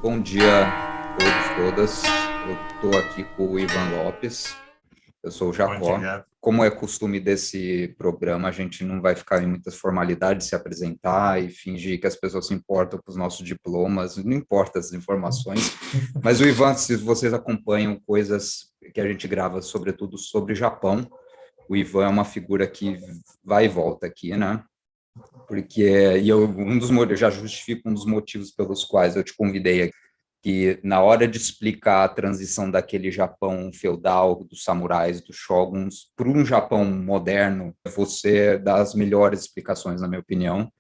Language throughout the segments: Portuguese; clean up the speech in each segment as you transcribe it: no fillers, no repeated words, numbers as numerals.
Bom dia a todos, todas. Eu estou aqui com o Ivan Lopes, eu sou o Bom Jacó. dia. Como é costume desse programa, a gente não vai ficar em muitas formalidades, se apresentar e fingir que as pessoas se importam com os nossos diplomas, não importa as informações. Mas o Ivan, se vocês acompanham coisas que a gente grava, sobretudo sobre Japão, o Ivan é uma figura que vai e volta aqui, né? Porque eu já justifico um dos motivos pelos quais eu te convidei aqui, que na hora de explicar a transição daquele Japão feudal, dos samurais, dos shoguns, para um Japão moderno, você dá as melhores explicações, na minha opinião.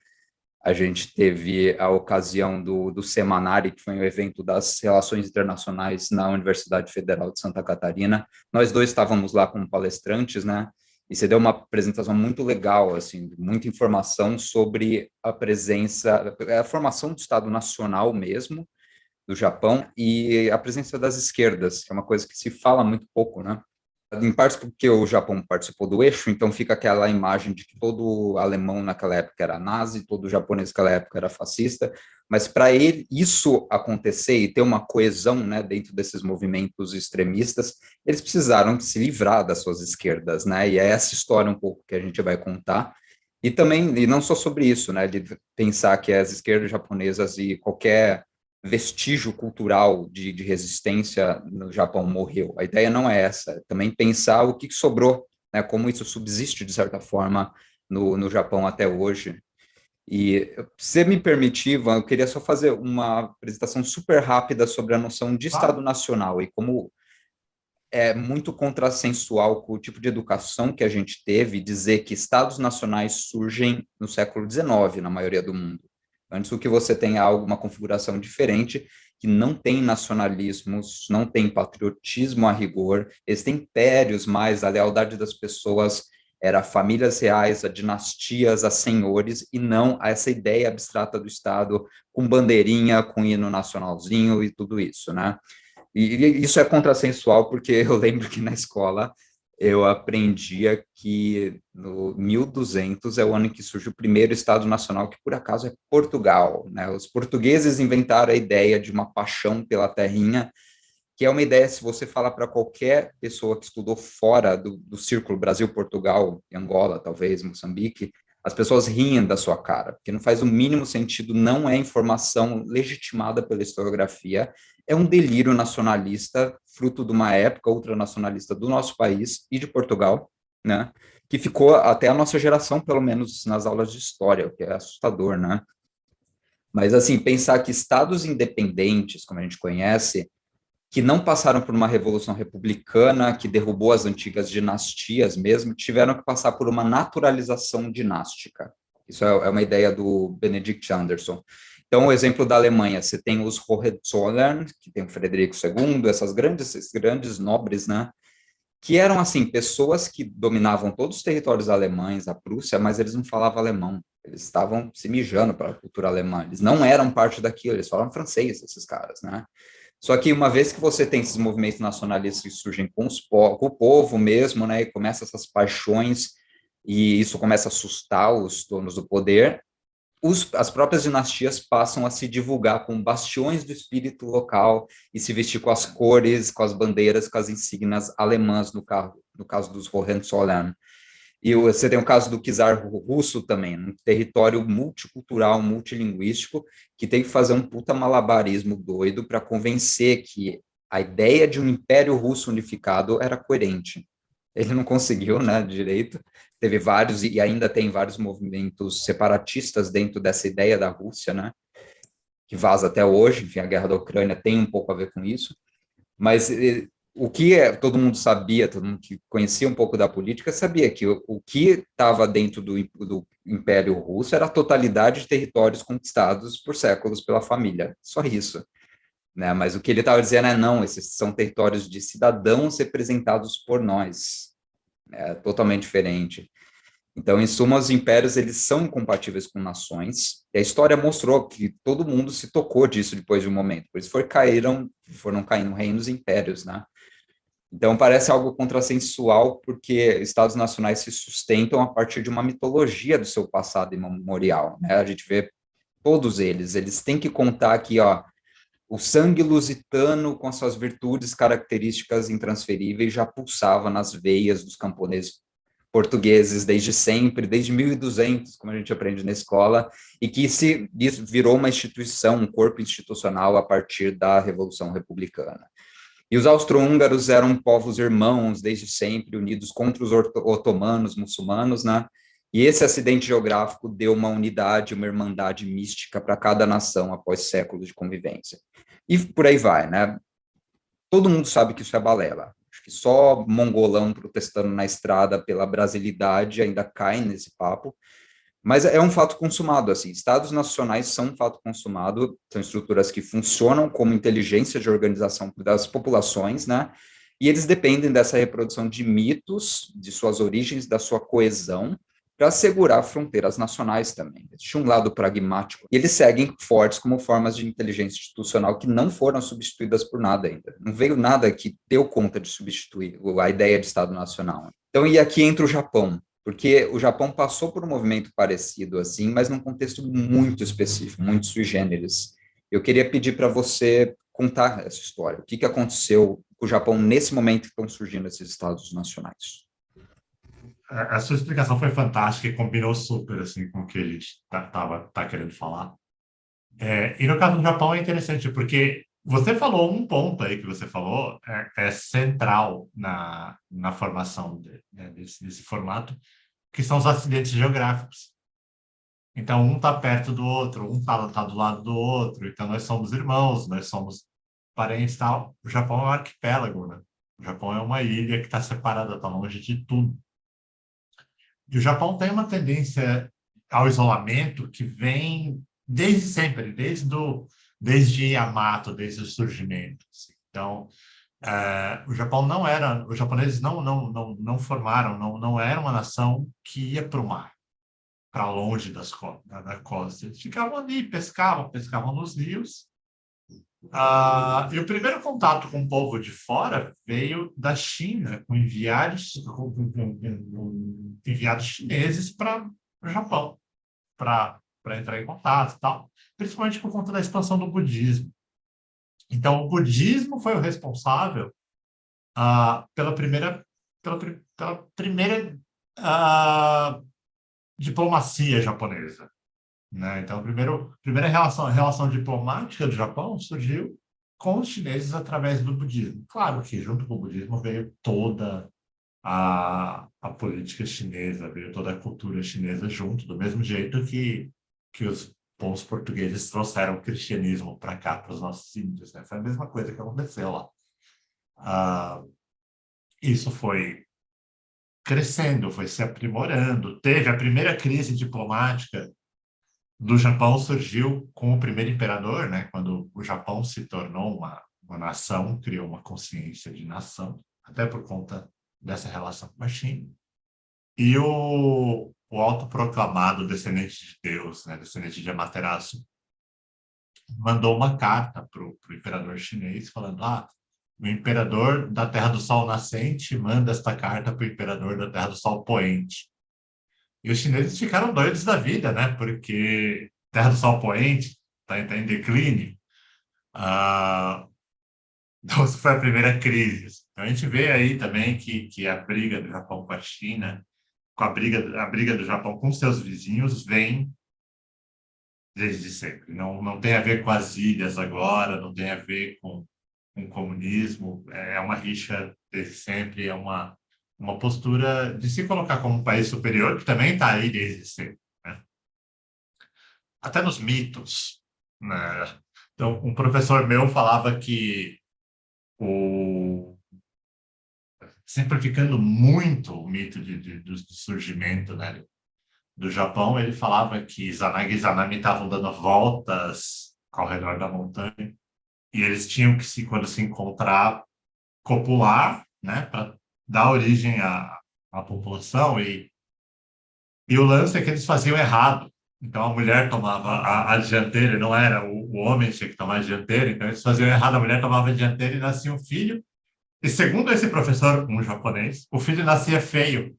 A gente teve a ocasião do Semanari, que foi um evento das relações internacionais na Universidade Federal de Santa Catarina. Nós dois estávamos lá como palestrantes, né? E você deu uma apresentação muito legal, assim, muita informação sobre a presença, a formação do Estado Nacional mesmo, do Japão, e a presença das esquerdas, que é uma coisa que se fala muito pouco, né? Em parte porque o Japão participou do eixo, então fica aquela imagem de que todo alemão naquela época era nazi, todo japonês naquela época era fascista, mas para ele isso acontecer e ter uma coesão, né, dentro desses movimentos extremistas, eles precisaram se livrar das suas esquerdas, né? E é essa história um pouco que a gente vai contar. E também, e não só sobre isso, né, de pensar que as esquerdas japonesas e qualquer vestígio cultural de resistência no Japão morreu. A ideia não é essa, é também pensar o que sobrou, né, como isso subsiste, de certa forma, no Japão até hoje. E, se você me permitir, Ivan, eu queria só fazer uma apresentação super rápida sobre a noção de Estado Claro. Nacional e como é muito contrassensual com o tipo de educação que a gente teve dizer que Estados nacionais surgem no século XIX, na maioria do mundo. Antes do que você tenha alguma configuração diferente, que não tem nacionalismos, não tem patriotismo a rigor, eles têm impérios mais, a lealdade das pessoas era a famílias reais, a dinastias, a senhores, e não a essa ideia abstrata do Estado com bandeirinha, com hino nacionalzinho e tudo isso, né? E isso é contrassensual, porque eu lembro que na escola eu aprendia que no 1200 é o ano em que surge o primeiro Estado Nacional, que por acaso é Portugal, né? Os portugueses inventaram a ideia de uma paixão pela terrinha, que é uma ideia, se você falar para qualquer pessoa que estudou fora do círculo Brasil, Portugal, Angola, talvez, Moçambique, as pessoas riem da sua cara, porque não faz o mínimo sentido, não é informação legitimada pela historiografia, é um delírio nacionalista, fruto de uma época ultranacionalista do nosso país e de Portugal, né? Que ficou até a nossa geração, pelo menos nas aulas de história, o que é assustador, né? Mas, assim, pensar que estados independentes, como a gente conhece, que não passaram por uma revolução republicana que derrubou as antigas dinastias mesmo, tiveram que passar por uma naturalização dinástica. Isso é uma ideia do Benedict Anderson. Então, o exemplo da Alemanha, você tem os Hohenzollern, que tem o Frederico II, esses grandes nobres, né, que eram, assim, pessoas que dominavam todos os territórios alemães, a Prússia, mas eles não falavam alemão. Eles estavam se mijando para a cultura alemã. Eles não eram parte daquilo, eles falavam francês, esses caras, né? Só que uma vez que você tem esses movimentos nacionalistas que surgem com o povo mesmo, né, e começa essas paixões, e isso começa a assustar os donos do poder, as próprias dinastias passam a se divulgar com bastiões do espírito local e se vestir com as cores, com as bandeiras, com as insígnias alemãs, no caso dos Hohenzollern. E você tem o caso do czar russo também, um território multicultural, multilinguístico, que tem que fazer um puta malabarismo doido para convencer que a ideia de um império russo unificado era coerente. Ele não conseguiu, né, direito. Teve vários, e ainda tem vários movimentos separatistas dentro dessa ideia da Rússia, né, que vaza até hoje. Enfim, a guerra da Ucrânia tem um pouco a ver com isso. Mas o que todo mundo sabia, todo mundo que conhecia um pouco da política, sabia que o que estava dentro do Império Russo era a totalidade de territórios conquistados por séculos pela família. Só isso. Né? Mas o que ele estava dizendo é, não, esses são territórios de cidadãos representados por nós. É totalmente diferente. Então, em suma, os impérios eles são incompatíveis com nações. E a história mostrou que todo mundo se tocou disso depois de um momento. Por isso foram caindo reinos e impérios, né? Então, parece algo contrassensual, porque Estados nacionais se sustentam a partir de uma mitologia do seu passado imemorial, né? A gente vê todos eles têm que contar aqui, ó, O sangue lusitano, com as suas virtudes características intransferíveis, já pulsava nas veias dos camponeses portugueses desde sempre, desde 1200, como a gente aprende na escola, e que isso virou uma instituição, um corpo institucional a partir da Revolução Republicana. E os austro-húngaros eram povos irmãos desde sempre, unidos contra os otomanos, muçulmanos, né? E esse acidente geográfico deu uma unidade, uma irmandade mística para cada nação após séculos de convivência. E por aí vai, né? Todo mundo sabe que isso é balela. Acho que só mongolão protestando na estrada pela brasilidade ainda cai nesse papo. Mas é um fato consumado, assim, estados nacionais são um fato consumado, são estruturas que funcionam como inteligência de organização das populações, né, e eles dependem dessa reprodução de mitos, de suas origens, da sua coesão, para assegurar fronteiras nacionais também. Existe um lado pragmático, e eles seguem fortes como formas de inteligência institucional que não foram substituídas por nada ainda. Não veio nada que deu conta de substituir a ideia de Estado Nacional. Então, e aqui entra o Japão, porque o Japão passou por um movimento parecido assim, mas num contexto muito específico, muito sui generis. Eu queria pedir para você contar essa história. O que aconteceu com o Japão nesse momento que estão surgindo esses estados nacionais? A sua explicação foi fantástica e combinou super assim, com o que a gente tá querendo falar. E no caso do Japão é interessante, porque você falou um ponto aí que você falou, é central na formação desse formato, que são os acidentes geográficos. Então, um está perto do outro, um tá do lado do outro, então nós somos irmãos, nós somos parentes e tal. O Japão é um arquipélago, né? O Japão é uma ilha que está separada, está longe de tudo. E o Japão tem uma tendência ao isolamento que vem desde sempre, desde Yamato, desde o surgimento. Assim. Então, o Japão não era, os japoneses não formaram, não era uma nação que ia para o mar, para longe da costa. Eles ficavam ali, pescavam nos rios. E o primeiro contato com o povo de fora veio da China, com enviados chineses para o Japão, para entrar em contato e tal, principalmente por conta da expansão do budismo. Então, o budismo foi o responsável pela primeira diplomacia japonesa. Né? Então, a primeira relação diplomática do Japão surgiu com os chineses através do budismo. Claro que, junto com o budismo, veio toda a política chinesa, veio toda a cultura chinesa junto, do mesmo jeito que os bons portugueses trouxeram o cristianismo para cá, para os nossos índios. Né? Foi a mesma coisa que aconteceu lá. Isso foi crescendo, foi se aprimorando. Teve a primeira crise diplomática do Japão surgiu com o primeiro imperador, né? Quando o Japão se tornou uma nação, criou uma consciência de nação, até por conta dessa relação com a China. E o autoproclamado descendente de Deus, né? Descendente de Amaterasu, mandou uma carta para o imperador chinês falando: o imperador da Terra do Sol Nascente manda esta carta para o imperador da Terra do Sol Poente. E os chineses ficaram doidos da vida, né? Porque Terra do Sol Poente está em declínio. Então, essa foi a primeira crise. Então, a gente vê aí também que a briga do Japão com a China, a briga do Japão com seus vizinhos, vem desde sempre. Não tem a ver com as ilhas agora, não tem a ver com o comunismo. É uma rixa desde sempre, é uma postura de se colocar como um país superior, que também está aí desde sempre. Né? Até nos mitos. Né? Então, um professor meu falava que, simplificando muito o mito do surgimento, né, do Japão, ele falava que Izanagi e Izanami estavam dando voltas ao redor da montanha e eles tinham que, quando se encontrar, copular, né, para dar origem à população. E o lance é que eles faziam errado. Então, a mulher tomava a dianteira, não era o homem tinha que tomar a dianteira, então eles faziam errado, a mulher tomava a dianteira e nascia um filho. E segundo esse professor, um japonês, o filho nascia feio.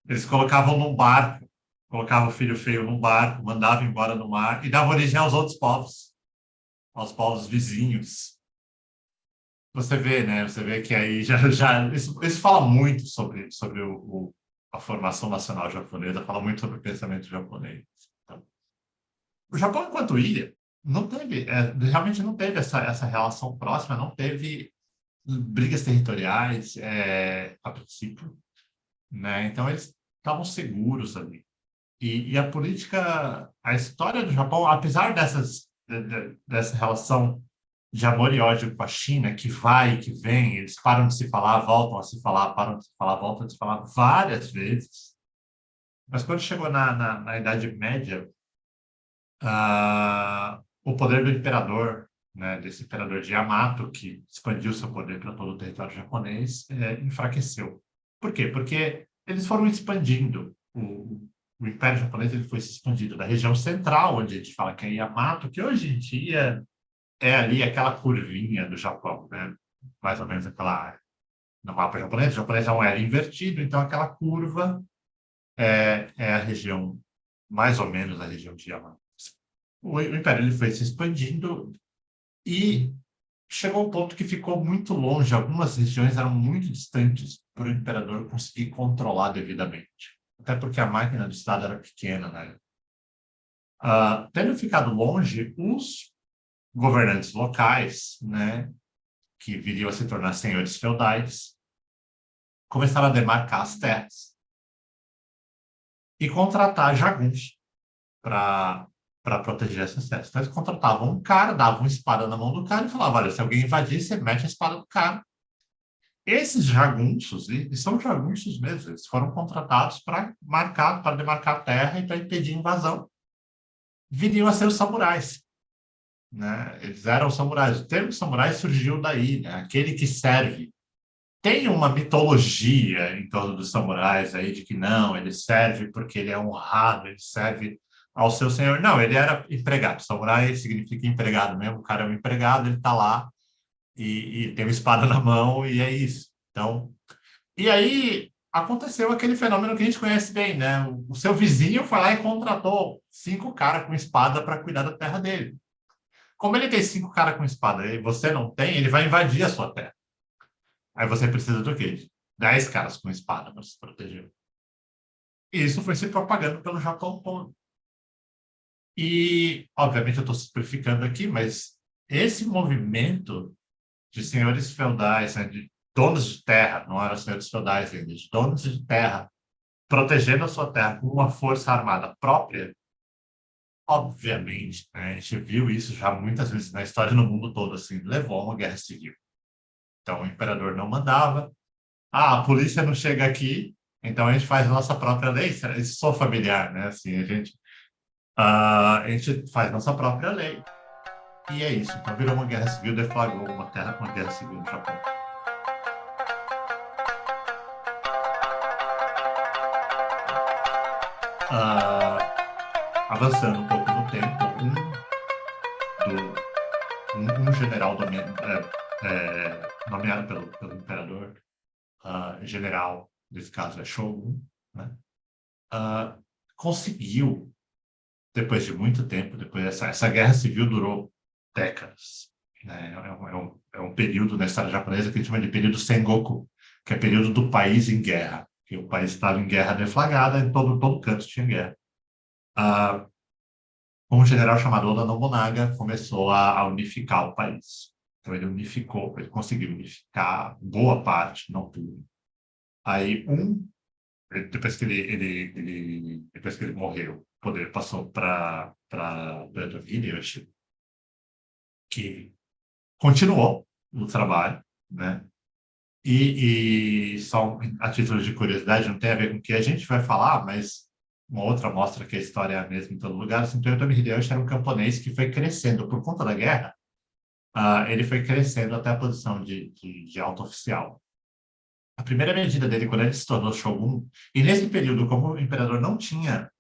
Eles colocavam num barco, colocavam o filho feio num barco, mandavam embora no mar e davam origem aos outros povos. aos povos vizinhos. Você vê, né? Você vê que aí isso fala muito sobre a formação nacional japonesa, fala muito sobre o pensamento japonês. Então, o Japão, enquanto ilha, não teve, realmente não teve essa relação próxima, não teve brigas territoriais, a princípio, né? Então eles estavam seguros ali. E a política, a história do Japão, apesar dessa relação de amor e ódio com a China, que vai e que vem, eles param de se falar, voltam a se falar, param de se falar, voltam a se falar várias vezes. Mas quando chegou na Idade Média, o poder do imperador, né, desse imperador de Yamato, que expandiu seu poder para todo o território japonês, enfraqueceu. Por quê? Porque eles foram expandindo. O Império Japonês ele foi se expandindo da região central, onde a gente fala que é Yamato, que hoje em dia é ali aquela curvinha do Japão, né? Mais ou menos aquela área. No mapa japonês, o japonês não era invertido, então aquela curva é a região, mais ou menos a região de Yamato. O Império ele foi se expandindo e chegou ao ponto que ficou muito longe, algumas regiões eram muito distantes para o imperador conseguir controlar devidamente. Até porque a máquina do Estado era pequena, né? Tendo ficado longe, os governantes locais, né, que viriam a se tornar senhores feudais, começaram a demarcar as terras e contratar jagunços para proteger essas terras. Então, eles contratavam um cara, davam uma espada na mão do cara e falavam, olha, se alguém invadir, você mete a espada do cara. Esses jagunços, e são jagunços mesmo, eles foram contratados para demarcar a terra e para impedir invasão. Viriam a ser os samurais. Né? Eles eram samurais. O termo samurai surgiu daí, né? Aquele que serve. Tem uma mitologia em torno dos samurais aí de que não, ele serve porque ele é honrado, ele serve ao seu senhor. Não, ele era empregado. Samurai significa empregado mesmo. O cara é um empregado, ele está lá e tem uma espada na mão e é isso. Então, e aí aconteceu aquele fenômeno que a gente conhece bem, né? O seu vizinho foi lá e contratou 5 caras com espada para cuidar da terra dele. Como ele tem 5 caras com espada e você não tem, ele vai invadir a sua terra. Aí você precisa do quê? 10 caras com espada para se proteger. E isso foi se propagando pelo Japão todo. E, obviamente, eu estou simplificando aqui, mas esse movimento de senhores feudais, né, de donos de terra, não eram senhores feudais ainda, de donos de terra, protegendo a sua terra com uma força armada própria, obviamente, né, a gente viu isso já muitas vezes na história no mundo todo, assim, levou a uma guerra civil. Então, o imperador não mandava. A polícia não chega aqui, então a gente faz a nossa própria lei. Isso sou familiar, né? Assim, a gente faz nossa própria lei. E é isso. Então, virou uma guerra civil, deflagrou uma guerra civil no Japão. Avançando um pouco no tempo, um general nomeado pelo imperador, general, nesse caso é Shogun, né? Conseguiu, depois de muito tempo, essa guerra civil durou décadas, né? É um período na história japonesa que a gente chama de período Sengoku, que é período do país em guerra, que o país estava em guerra deflagrada, em todo canto tinha guerra. Um general chamado Oda Nobunaga começou a unificar o país. Então ele conseguiu unificar boa parte, não tudo. Aí depois que depois que ele morreu, o poder passou para Hideyoshi, que continuou no trabalho, né? E só a título de curiosidade, não tem a ver com o que a gente vai falar, mas uma outra mostra que a história é a mesma em todo lugar. Assim, Toyotomi Hideyoshi era um camponês que foi crescendo por conta da guerra. Ele foi crescendo até a posição de alto oficial. A primeira medida dele, quando ele se tornou shogun, e nesse período, como o imperador não tinha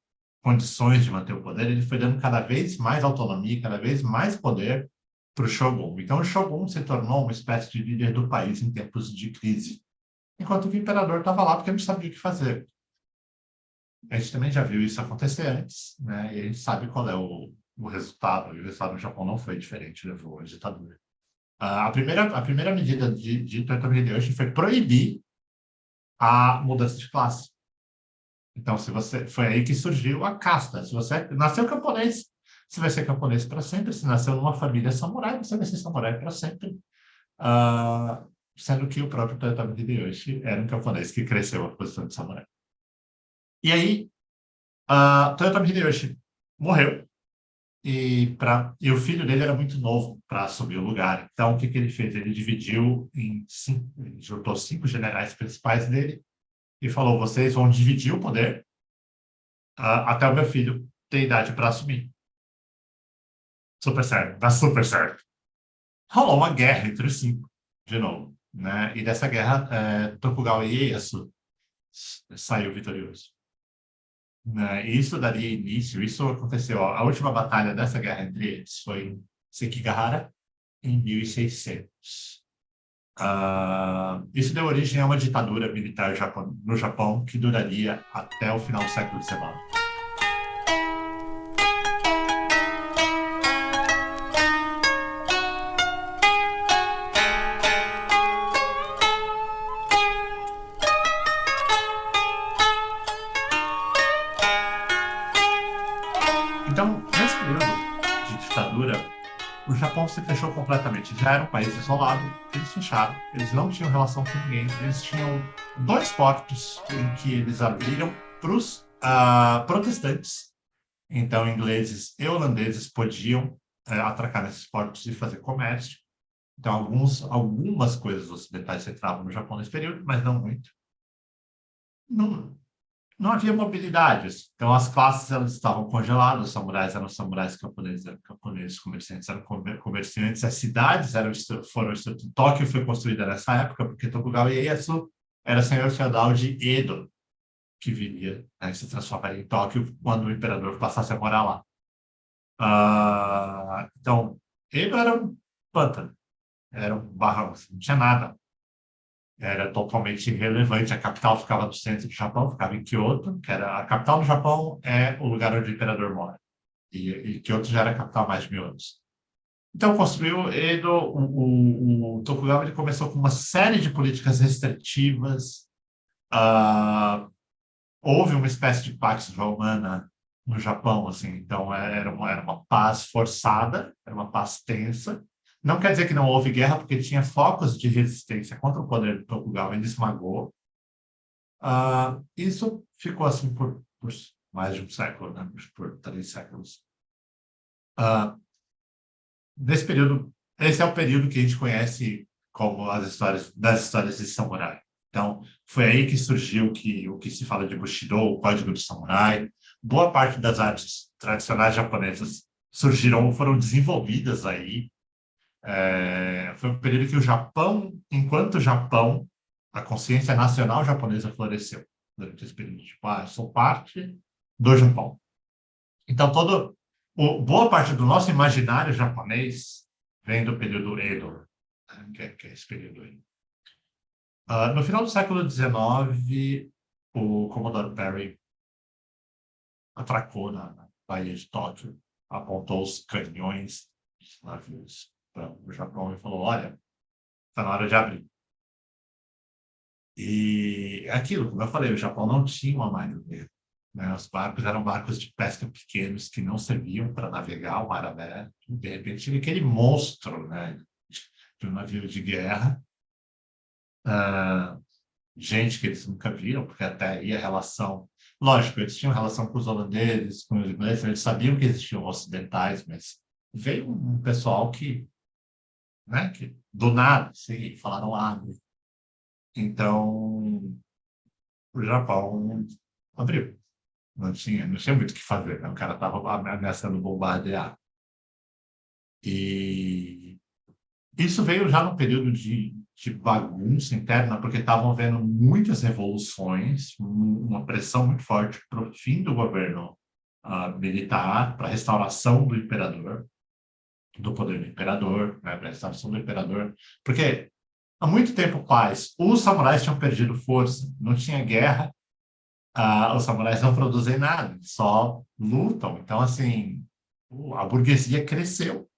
condições de manter o poder, ele foi dando cada vez mais autonomia, cada vez mais poder para o shogun. Então, o shogun se tornou uma espécie de líder do país em tempos de crise, enquanto que o imperador estava lá porque não sabia o que fazer. A gente também já viu isso acontecer antes, né? E a gente sabe qual é o resultado, e o resultado no Japão não foi diferente, levou à ditadura. A primeira medida de Toyotomi Hideyoshi foi proibir a mudança de classe. Então, se você foi aí que surgiu a casta. Se você nasceu camponês, você vai ser camponês para sempre. Se nasceu numa família samurai, você vai ser samurai para sempre. Sendo que o próprio Toyotomi Hideyoshi era um camponês que cresceu a posição de samurai. E aí, Toyotomi Hideyoshi morreu e o filho dele era muito novo para assumir o lugar. Então, o que ele fez? Ele dividiu em 5, ele juntou 5 generais principais dele e falou: vocês vão dividir o poder até o meu filho ter idade para assumir. Super certo, dá super certo. Rolou uma guerra entre os 5, de novo, né? E dessa guerra, Tokugawa Ieyasu saiu vitorioso. Né? Isso daria início, isso aconteceu, a última batalha dessa guerra entre eles foi em Sekigahara, em 1600. Isso deu origem a uma ditadura militar no Japão que duraria até o final do século XIX. Então, nesse período de ditadura, o Japão se fechou completamente. Já era um país isolado, eles fecharam, eles não tinham relação com ninguém, eles tinham 2 portos em que eles abriram para os protestantes. Então, ingleses e holandeses podiam atracar nesses portos e fazer comércio. Então, algumas coisas ocidentais entravam no Japão nesse período, mas não muito. Não havia mobilidade. Então, as classes elas estavam congeladas, os samurais eram samurais, camponeses eram camponeses, comerciantes eram comerciantes, as cidades foram estruturadas. Tóquio foi construída nessa época, porque Tokugawa Ieyasu era senhor feudal de Edo, que viria, né, se transformaria em Tóquio quando o imperador passasse a morar lá. Então, Edo era um pântano, era um barrão, assim, não tinha nada. Era totalmente irrelevante. A capital ficava no centro do Japão, ficava em Kyoto, que era a capital do Japão, é o lugar onde o imperador mora. E Kyoto já era a capital há mais de 1000 anos. Então, construiu Edo, o Tokugawa ele começou com uma série de políticas restritivas. Houve uma espécie de pax romana no Japão, assim. Então, era uma paz forçada, era uma paz tensa. Não quer dizer que não houve guerra, porque tinha focos de resistência contra o poder do Tokugawa, ele esmagou. Isso ficou assim por mais de um século, né? Por 3 séculos. Nesse período, esse é o período que a gente conhece como das histórias de samurai. Então, foi aí que surgiu o que se fala de Bushido, o Código do Samurai. Boa parte das artes tradicionais japonesas foram desenvolvidas aí. Foi um período que o Japão, enquanto Japão, a consciência nacional japonesa floresceu durante esse período. Tipo, eu sou parte do Japão. Então, boa parte do nosso imaginário japonês vem do período Edo, né, que é esse período aí. No final do século XIX, o Commodore Perry atracou na Baía de Tóquio, apontou os canhões dos navios para o Japão e falou: olha, está na hora de abrir. E aquilo, como eu falei, o Japão não tinha uma marinha, né? Os barcos eram barcos de pesca pequenos que não serviam para navegar o mar aberto. De repente, tinha aquele monstro, né, de um navio de guerra. Gente que eles nunca viram, porque até aí a relação... Lógico, eles tinham relação com os holandeses, com os ingleses, eles sabiam que existiam ocidentais, mas veio um pessoal que do nada, assim, falaram abre. Então, o Japão abriu. Não tinha muito o que fazer, né? O cara estava ameaçando bombardear. E isso veio já no período de bagunça interna, porque estavam havendo muitas revoluções, uma pressão muito forte para o fim do governo militar, para a restauração do imperador, do poder do imperador, né, para a restauração do imperador, porque há muito tempo atrás os samurais tinham perdido força, não tinha guerra, os samurais não produzem nada, só lutam. Então, assim, a burguesia cresceu.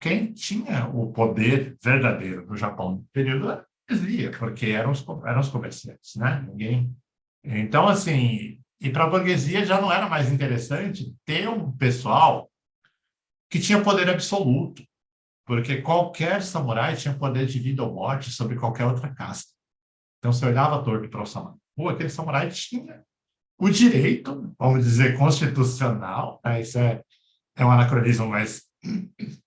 Quem tinha o poder verdadeiro no Japão no período era a burguesia, porque eram os comerciantes, né? Ninguém. Então, assim, e para a burguesia já não era mais interessante ter um pessoal que tinha poder absoluto, porque qualquer samurai tinha poder de vida ou morte sobre qualquer outra casta. Então, você olhava torto para o samurai. Pô, aquele samurai tinha o direito, vamos dizer, constitucional, né? Isso é um anacronismo, mas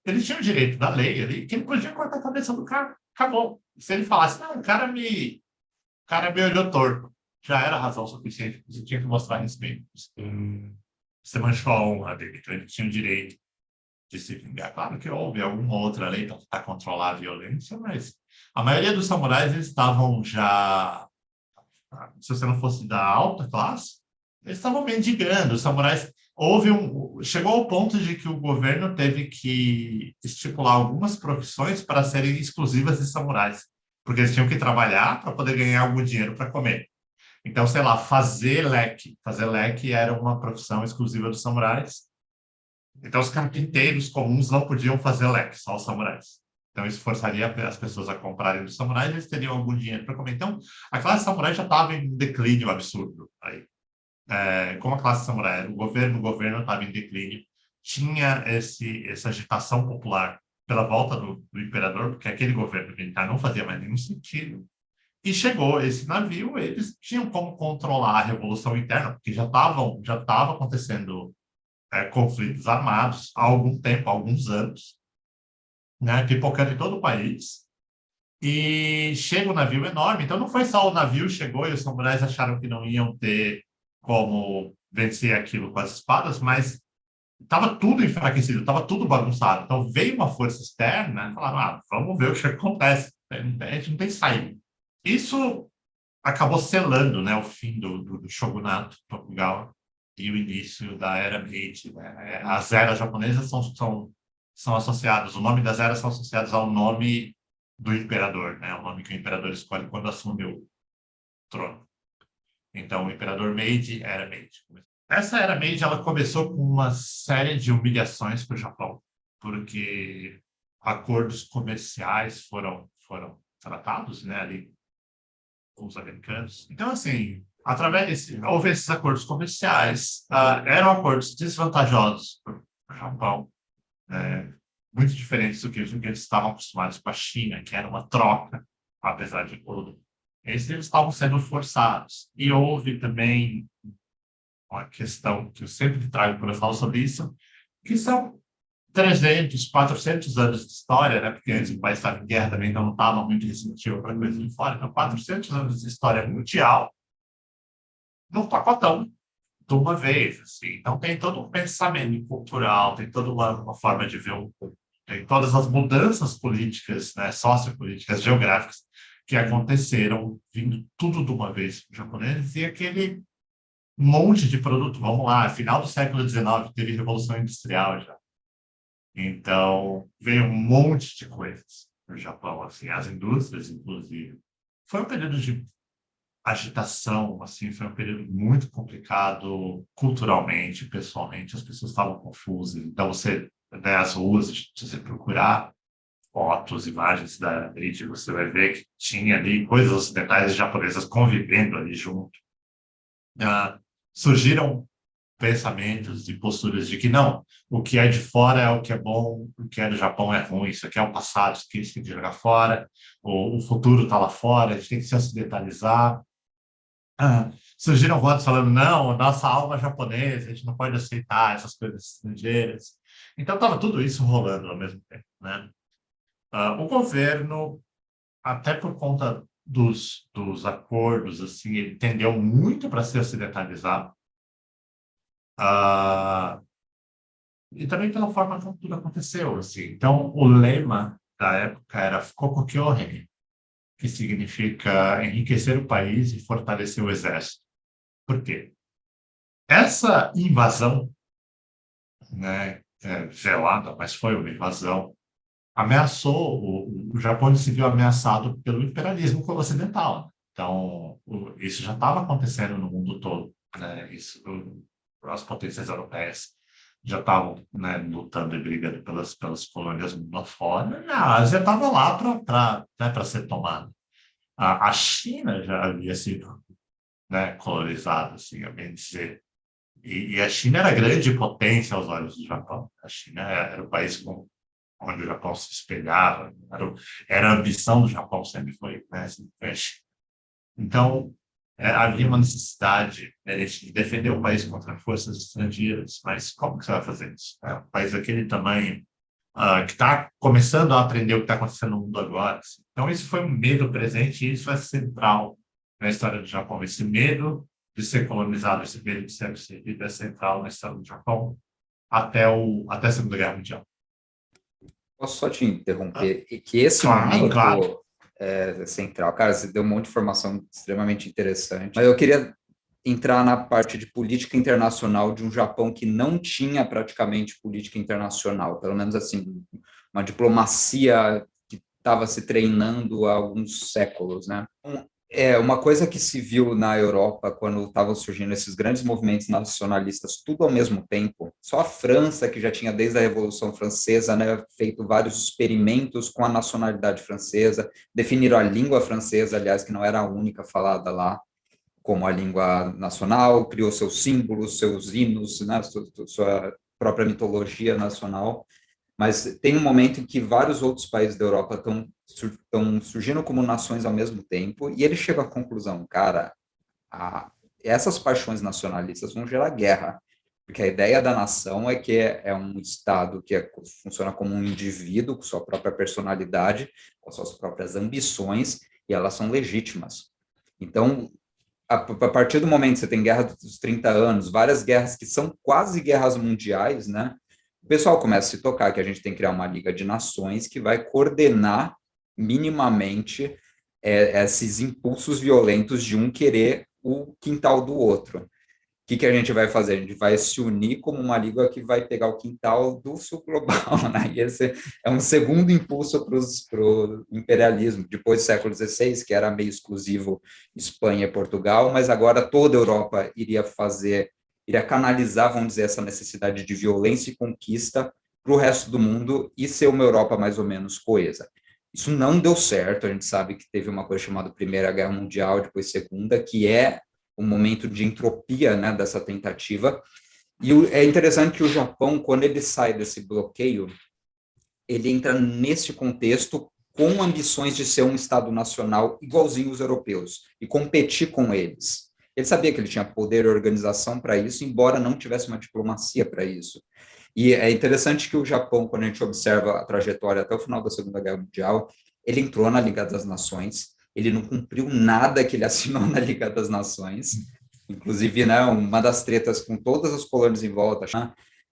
ele tinha o direito da lei ali, que ele podia cortar a cabeça do cara. Acabou. Se ele falasse, não, o cara me olhou torto, já era razão suficiente. Você tinha que mostrar respeito. Você manchou a honra dele, então ele tinha o direito de se vingar. Claro que houve alguma outra lei para tentar controlar a violência, mas a maioria dos samurais eles estavam já, se você não fosse da alta classe, eles estavam mendigando. Os samurais chegou ao ponto de que o governo teve que estipular algumas profissões para serem exclusivas de samurais, porque eles tinham que trabalhar para poder ganhar algum dinheiro para comer. Então, sei lá, fazer leque. Fazer leque era uma profissão exclusiva dos samurais. Então, os carpinteiros comuns não podiam fazer leque, só os samurais. Então, isso forçaria as pessoas a comprarem dos samurais, eles teriam algum dinheiro para comer. Então, a classe samurai já estava em declínio absurdo. Aí, como a classe samurai, o governo estava em declínio, tinha essa agitação popular pela volta do imperador, porque aquele governo militar não fazia mais nenhum sentido. E chegou esse navio, eles tinham como controlar a revolução interna, porque já estava acontecendo conflitos armados há algum tempo, há alguns anos, né, pipocando em todo o país. E chega um navio enorme. Então, não foi só o navio chegou e os samurais acharam que não iam ter como vencer aquilo com as espadas, mas estava tudo enfraquecido, estava tudo bagunçado. Então, veio uma força externa e falaram, vamos ver o que acontece. A gente não tem saída. Isso acabou selando, né, o fim do shogunato Tokugawa e o início da Era Meiji, né? As eras japonesas são associadas, o nome das eras são associados ao nome do imperador, né? O nome que o imperador escolhe quando assume o trono. Então, o imperador Meiji, Era Meiji. Essa Era Meiji, ela começou com uma série de humilhações para o Japão, porque acordos comerciais foram tratados, né, ali com os americanos. Então, assim, houve esses acordos comerciais, eram acordos desvantajosos para o Japão, muito diferentes do que eles estavam acostumados com a China, que era uma troca, apesar de tudo. Eles estavam sendo forçados. E houve também uma questão que eu sempre trago quando eu falo sobre isso, que são 300, 400 anos de história, né? Porque antes o país estava em guerra também, então não estava muito receptivo para coisa de fora. Então, 400 anos de história mundial num pacotão de uma vez. Assim. Então, tem todo um pensamento cultural, tem toda uma forma de ver o mundo, tem todas as mudanças políticas, né, sociopolíticas, geográficas, que aconteceram, vindo tudo de uma vez para os japoneses, e aquele monte de produto. Vamos lá, final do século XIX, teve Revolução Industrial já. Então, veio um monte de coisas no Japão, assim, as indústrias, inclusive. Foi um período de agitação, assim, foi um período muito complicado culturalmente, pessoalmente, as pessoas estavam confusas. Então, né, as ruas, se você procurar fotos, imagens da Meiji, você vai ver que tinha ali coisas ocidentais e japonesas convivendo ali junto. Surgiram pensamentos e posturas de que não, o que é de fora é o que é bom, o que é do Japão é ruim, isso aqui é o passado, isso aqui a gente tem que jogar fora, o futuro está lá fora, a gente tem que se ocidentalizar. Surgiram votos falando, não, nossa alma é japonesa, a gente não pode aceitar essas coisas estrangeiras. Então, estava tudo isso rolando ao mesmo tempo, né? O governo, até por conta dos acordos, assim, ele tendeu muito para se ocidentalizar. E também pela forma como tudo aconteceu, assim. Então, o lema da época era Kokokyohen, que significa enriquecer o país e fortalecer o exército. Por quê? Essa invasão, né, velada, mas foi uma invasão, ameaçou, o Japão se viu ameaçado pelo imperialismo ocidental. Então, isso já estava acontecendo no mundo todo, né? Isso, as potências europeias já estavam, né, lutando e brigando pelas colônias lá fora. A Ásia estava lá para ser tomada. A China já havia sido, né, colonizada, assim, a bem dizer. E a China era grande potência aos olhos do Japão. A China era o país onde o Japão se espelhava, era a ambição do Japão sempre foi, né, sempre foi a China. Então, havia uma necessidade, né, de defender o país contra forças estrangeiras, mas como que você vai fazer isso? É um país daquele tamanho, que está começando a aprender o que está acontecendo no mundo agora. Assim. Então, isso foi um medo presente e isso é central na história do Japão. Esse medo de ser colonizado, esse medo de ser absorvido é central na história do Japão até a Segunda Guerra Mundial. Posso só te Ah, interromper? E que esse claro, claro. momento é central. Cara, você deu um monte de informação extremamente interessante. Mas eu queria entrar na parte de política internacional de um Japão que não tinha praticamente política internacional, pelo menos assim, uma diplomacia que estava se treinando há alguns séculos, né? Uma coisa que se viu na Europa quando estavam surgindo esses grandes movimentos nacionalistas, tudo ao mesmo tempo. Só a França, que já tinha desde a Revolução Francesa, né, feito vários experimentos com a nacionalidade francesa, definiram a língua francesa, aliás, que não era a única falada lá, como a língua nacional, criou seus símbolos, seus hinos, né, sua própria mitologia nacional. Mas tem um momento em que vários outros países da Europa estão surgindo como nações ao mesmo tempo, e ele chega à conclusão, cara, essas paixões nacionalistas vão gerar guerra, porque a ideia da nação é que é um Estado que funciona como um indivíduo, com sua própria personalidade, com suas próprias ambições, e elas são legítimas. Então, a partir do momento que você tem guerra dos 30 anos, várias guerras que são quase guerras mundiais, né? O pessoal começa a se tocar que a gente tem que criar uma Liga de Nações que vai coordenar minimamente esses impulsos violentos de um querer o quintal do outro. Que a gente vai fazer? A gente vai se unir como uma liga que vai pegar o quintal do sul global, né? E esse é um segundo impulso para o imperialismo, depois do século XVI, que era meio exclusivo Espanha e Portugal, mas agora toda a Europa iria canalizar, vamos dizer, essa necessidade de violência e conquista para o resto do mundo e ser uma Europa mais ou menos coesa. Isso não deu certo, a gente sabe que teve uma coisa chamada Primeira Guerra Mundial, depois Segunda, que é um momento de entropia, né, dessa tentativa. E é interessante que o Japão, quando ele sai desse bloqueio, ele entra nesse contexto com ambições de ser um Estado nacional igualzinho os europeus e competir com eles. Ele sabia que ele tinha poder e organização para isso, embora não tivesse uma diplomacia para isso. E é interessante que o Japão, quando a gente observa a trajetória até o final da Segunda Guerra Mundial, ele entrou na Liga das Nações, ele não cumpriu nada que ele assinou na Liga das Nações, inclusive, né, uma das tretas com todas as colônias em volta, né,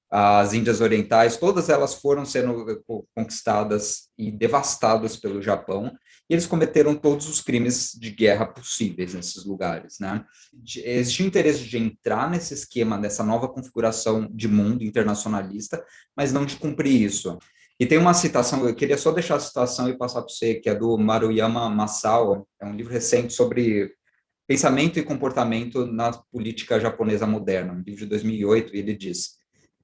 as Índias Orientais, todas elas foram sendo conquistadas e devastadas pelo Japão, e eles cometeram todos os crimes de guerra possíveis nesses lugares, né? Existia interesse de entrar nesse esquema, nessa nova configuração de mundo internacionalista, mas não de cumprir isso. E tem uma citação, eu queria só deixar a citação e passar para você, que é do Maruyama Masao, é um livro recente sobre pensamento e comportamento na política japonesa moderna, um livro de 2008, e ele diz: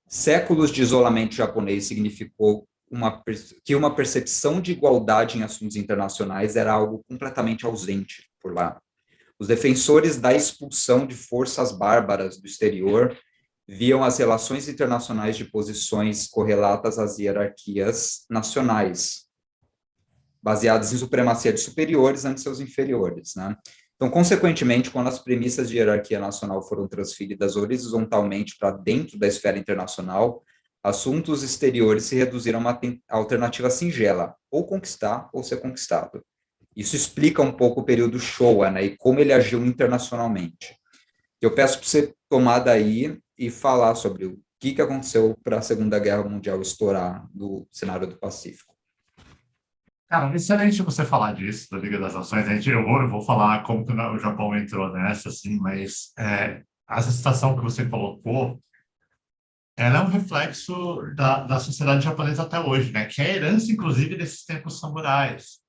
séculos de isolamento japonês significou que uma percepção de igualdade em assuntos internacionais era algo completamente ausente por lá. Os defensores da expulsão de forças bárbaras do exterior viam as relações internacionais de posições correlatas às hierarquias nacionais, baseadas em supremacia de superiores ante seus inferiores, né? Então, consequentemente, quando as premissas de hierarquia nacional foram transferidas horizontalmente para dentro da esfera internacional, assuntos exteriores se reduziram a uma alternativa singela, ou conquistar ou ser conquistado. Isso explica um pouco o período Showa, né, e como ele agiu internacionalmente. Eu peço para você tomar daí e falar sobre o que aconteceu para a Segunda Guerra Mundial estourar no cenário do Pacífico. Cara, excelente você falar disso, da Liga das Nações. Eu vou falar como que o Japão entrou nessa, assim, mas essa situação que você colocou, ela é um reflexo da sociedade japonesa até hoje, né? Que é a herança, inclusive, desses tempos samurais.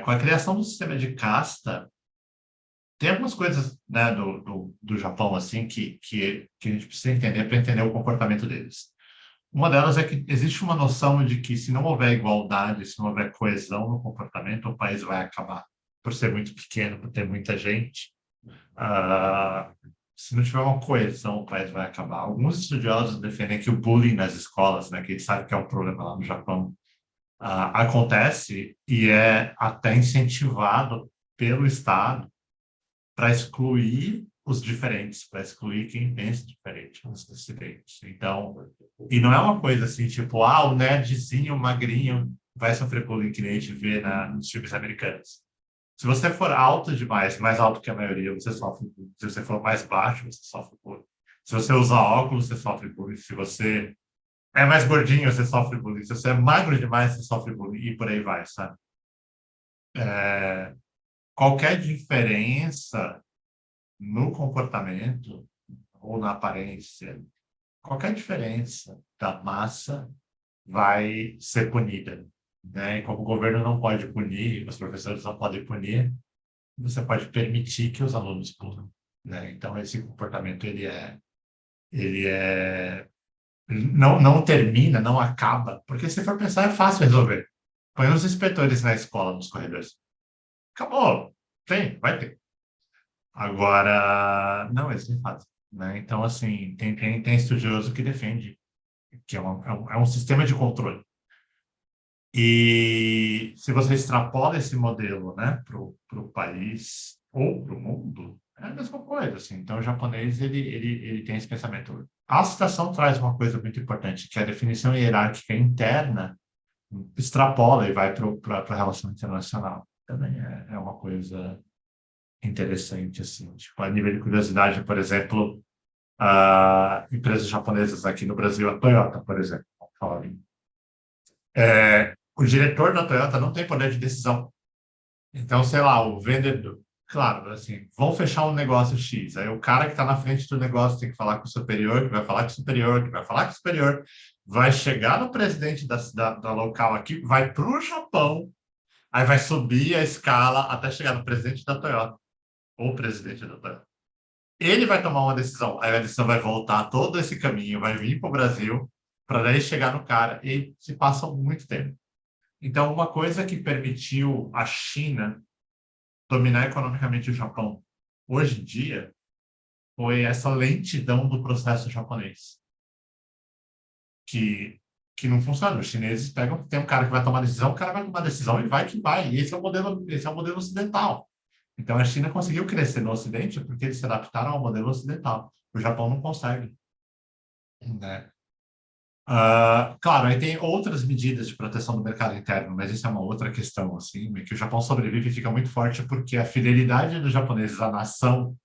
Com a criação do sistema de casta, tem algumas coisas, né, do Japão assim que a gente precisa entender para entender o comportamento deles. Uma delas é que existe uma noção de que se não houver igualdade, se não houver coesão no comportamento, o país vai acabar. Por ser muito pequeno, por ter muita gente, ah, se não tiver uma coesão, o país vai acabar. Alguns estudiosos defendem que o bullying nas escolas, né, que a gente sabe que é um problema lá no Japão, acontece e é até incentivado pelo Estado para excluir os diferentes, para excluir quem pensa diferente, os dissidentes. Então, e não é uma coisa assim, tipo, o nerdzinho, magrinho, vai sofrer bullying que nem a gente vê nos filmes americanos. Se você for alto demais, mais alto que a maioria, você sofre bullying. Se você for mais baixo, você sofre bullying. Se você usar óculos, você sofre bullying. Se você é mais gordinho, você sofre bullying. Se você é magro demais, você sofre bullying. E por aí vai, sabe? Qualquer diferença no comportamento ou na aparência, qualquer diferença da massa vai ser punida, né? E como o governo não pode punir, os professores não podem punir, você pode permitir que os alunos punem, né? Então esse comportamento ele é não termina, não acaba, porque se for pensar é fácil resolver. Põe os inspetores na escola, nos corredores. Acabou. Tem, vai ter. Agora, não, eles não fazem, né? Então, assim, tem estudioso que defende que é um sistema de controle. E se você extrapola esse modelo, né, para o país ou para o mundo, é a mesma coisa, assim. Então, o japonês, ele tem esse pensamento. A citação traz uma coisa muito importante, que é a definição hierárquica interna extrapola e vai para a relação internacional. Também é uma coisa interessante, assim. Tipo, a nível de curiosidade, por exemplo, empresas japonesas aqui no Brasil, a Toyota, por exemplo, vamos falar ali. O diretor da Toyota não tem poder de decisão. Então, sei lá, o vendedor, claro, assim, vão fechar um negócio X. Aí o cara que está na frente do negócio tem que falar com o superior, que vai falar com o superior, que vai falar com o superior, vai chegar no presidente da local aqui, vai para o Japão, aí vai subir a escala até chegar no presidente da Toyota, ou presidente da Toyota. Ele vai tomar uma decisão, aí a decisão vai voltar todo esse caminho, vai vir para o Brasil, para daí chegar no cara, e se passa muito tempo. Então, uma coisa que permitiu a China dominar economicamente o Japão hoje em dia foi essa lentidão do processo japonês, que não funciona. Os chineses pegam, tem um cara que vai tomar decisão, o cara vai tomar decisão e vai que vai. E esse é o modelo ocidental. Então, a China conseguiu crescer no Ocidente porque eles se adaptaram ao modelo ocidental. O Japão não consegue, né? Claro, aí tem outras medidas de proteção do mercado interno, mas isso é uma outra questão, assim, que o Japão sobrevive e fica muito forte porque a fidelidade dos japoneses à nação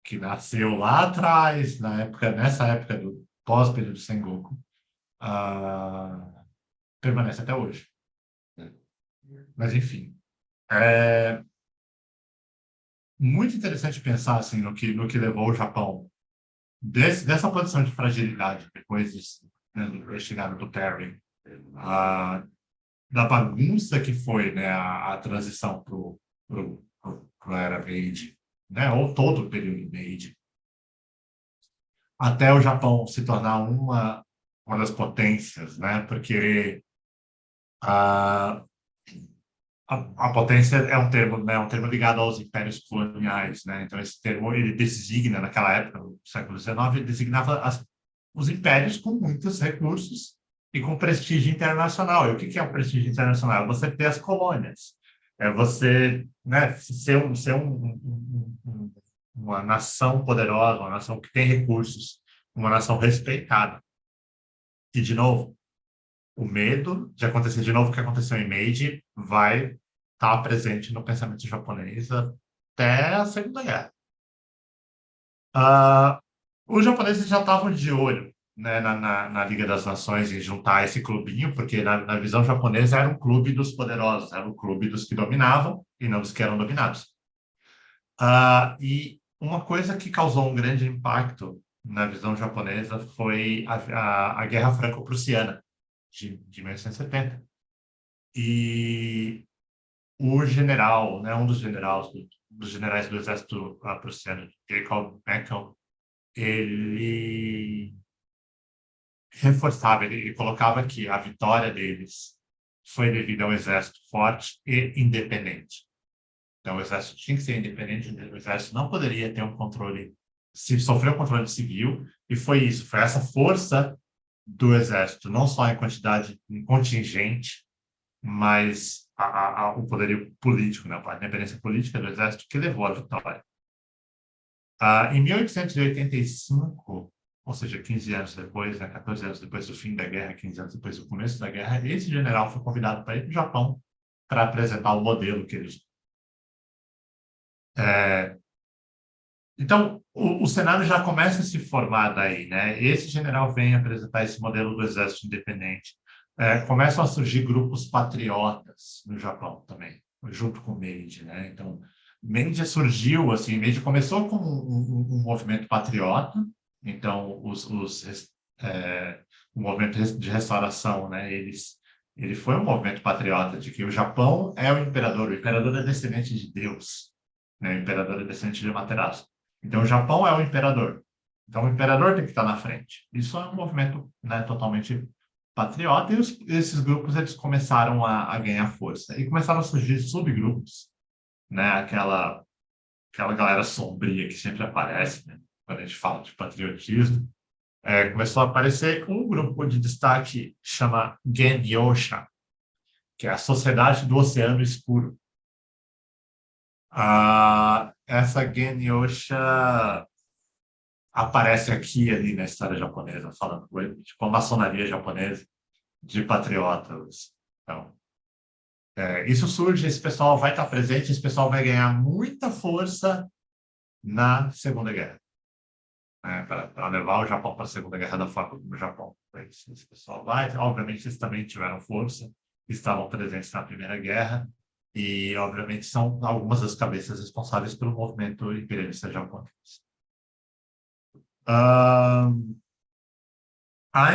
que nasceu lá atrás, nessa época do pós-período Sengoku, permanece até hoje, né? Mas, enfim, é muito interessante pensar assim, no que levou o Japão dessa posição de fragilidade depois né, da chegada do Perry, ah, da bagunça que foi, né, a transição para a era Meiji, né, ou todo o período Meiji, até o Japão se tornar uma das potências, né, porque a, a potência é um termo, né, um termo ligado aos impérios coloniais, né, então esse termo ele designa, naquela época, no século XIX, ele designava os impérios com muitos recursos e com prestígio internacional. E o que é o prestígio internacional? É você ter as colônias, é você, né, uma nação poderosa, uma nação que tem recursos, uma nação respeitada. E, de novo, o medo de acontecer de novo o que aconteceu em Meiji vai estar presente no pensamento japonês até a Segunda Guerra. Os japoneses já estavam de olho, né, na Liga das Nações em juntar esse clubinho, porque na visão japonesa era um clube dos poderosos, era um clube dos que dominavam e não dos que eram dominados. E uma coisa que causou um grande impacto na visão japonesa foi a Guerra Franco-Prussiana de 1870. E o general, né, um dos generais dos generais do exército prussiano, Jacob Eckel, ele reforçava, ele colocava que a vitória deles foi devido a um exército forte e independente. Então, o exército tinha que ser independente, o exército não poderia ter um controle, se sofreu um controle civil, e foi isso, foi essa força do exército, não só em quantidade, em contingente, mas o poderio político, né, a independência política do exército que levou à vitória. Em 1885, ou seja, 15 anos depois, né, 14 anos depois do fim da guerra, 15 anos depois do começo da guerra, esse general foi convidado para ir para o Japão para apresentar o modelo que eles... Então, o cenário já começa a se formar daí, né? Esse general vem apresentar esse modelo do exército independente. Começam a surgir grupos patriotas no Japão também, junto com o Meiji, né? Então, Meiji surgiu, assim, Meiji começou com um movimento patriota, então, o movimento de restauração, né? Ele foi um movimento patriota de que o Japão é o imperador é descendente de Deus, né? O imperador é descendente de Amaterasu. Então, o Japão é o imperador. Então, o imperador tem que estar na frente. Isso é um movimento, né, totalmente patriota, e esses grupos eles começaram a ganhar força. E começaram a surgir subgrupos, né, aquela galera sombria que sempre aparece, né, quando a gente fala de patriotismo. Começou a aparecer um grupo de destaque que chama Genyosha, que é a Sociedade do Oceano Escuro. Essa Genyosha aparece aqui e ali na história japonesa, falando tipo a maçonaria japonesa de patriotas. Então, isso surge, esse pessoal vai estar presente, esse pessoal vai ganhar muita força na Segunda Guerra, né, para levar o Japão para a Segunda Guerra da forma como o Japão. Esse pessoal vai, obviamente, eles também tiveram força, estavam presentes na Primeira Guerra, e, obviamente, são algumas das cabeças responsáveis pelo movimento imperialista japonês. A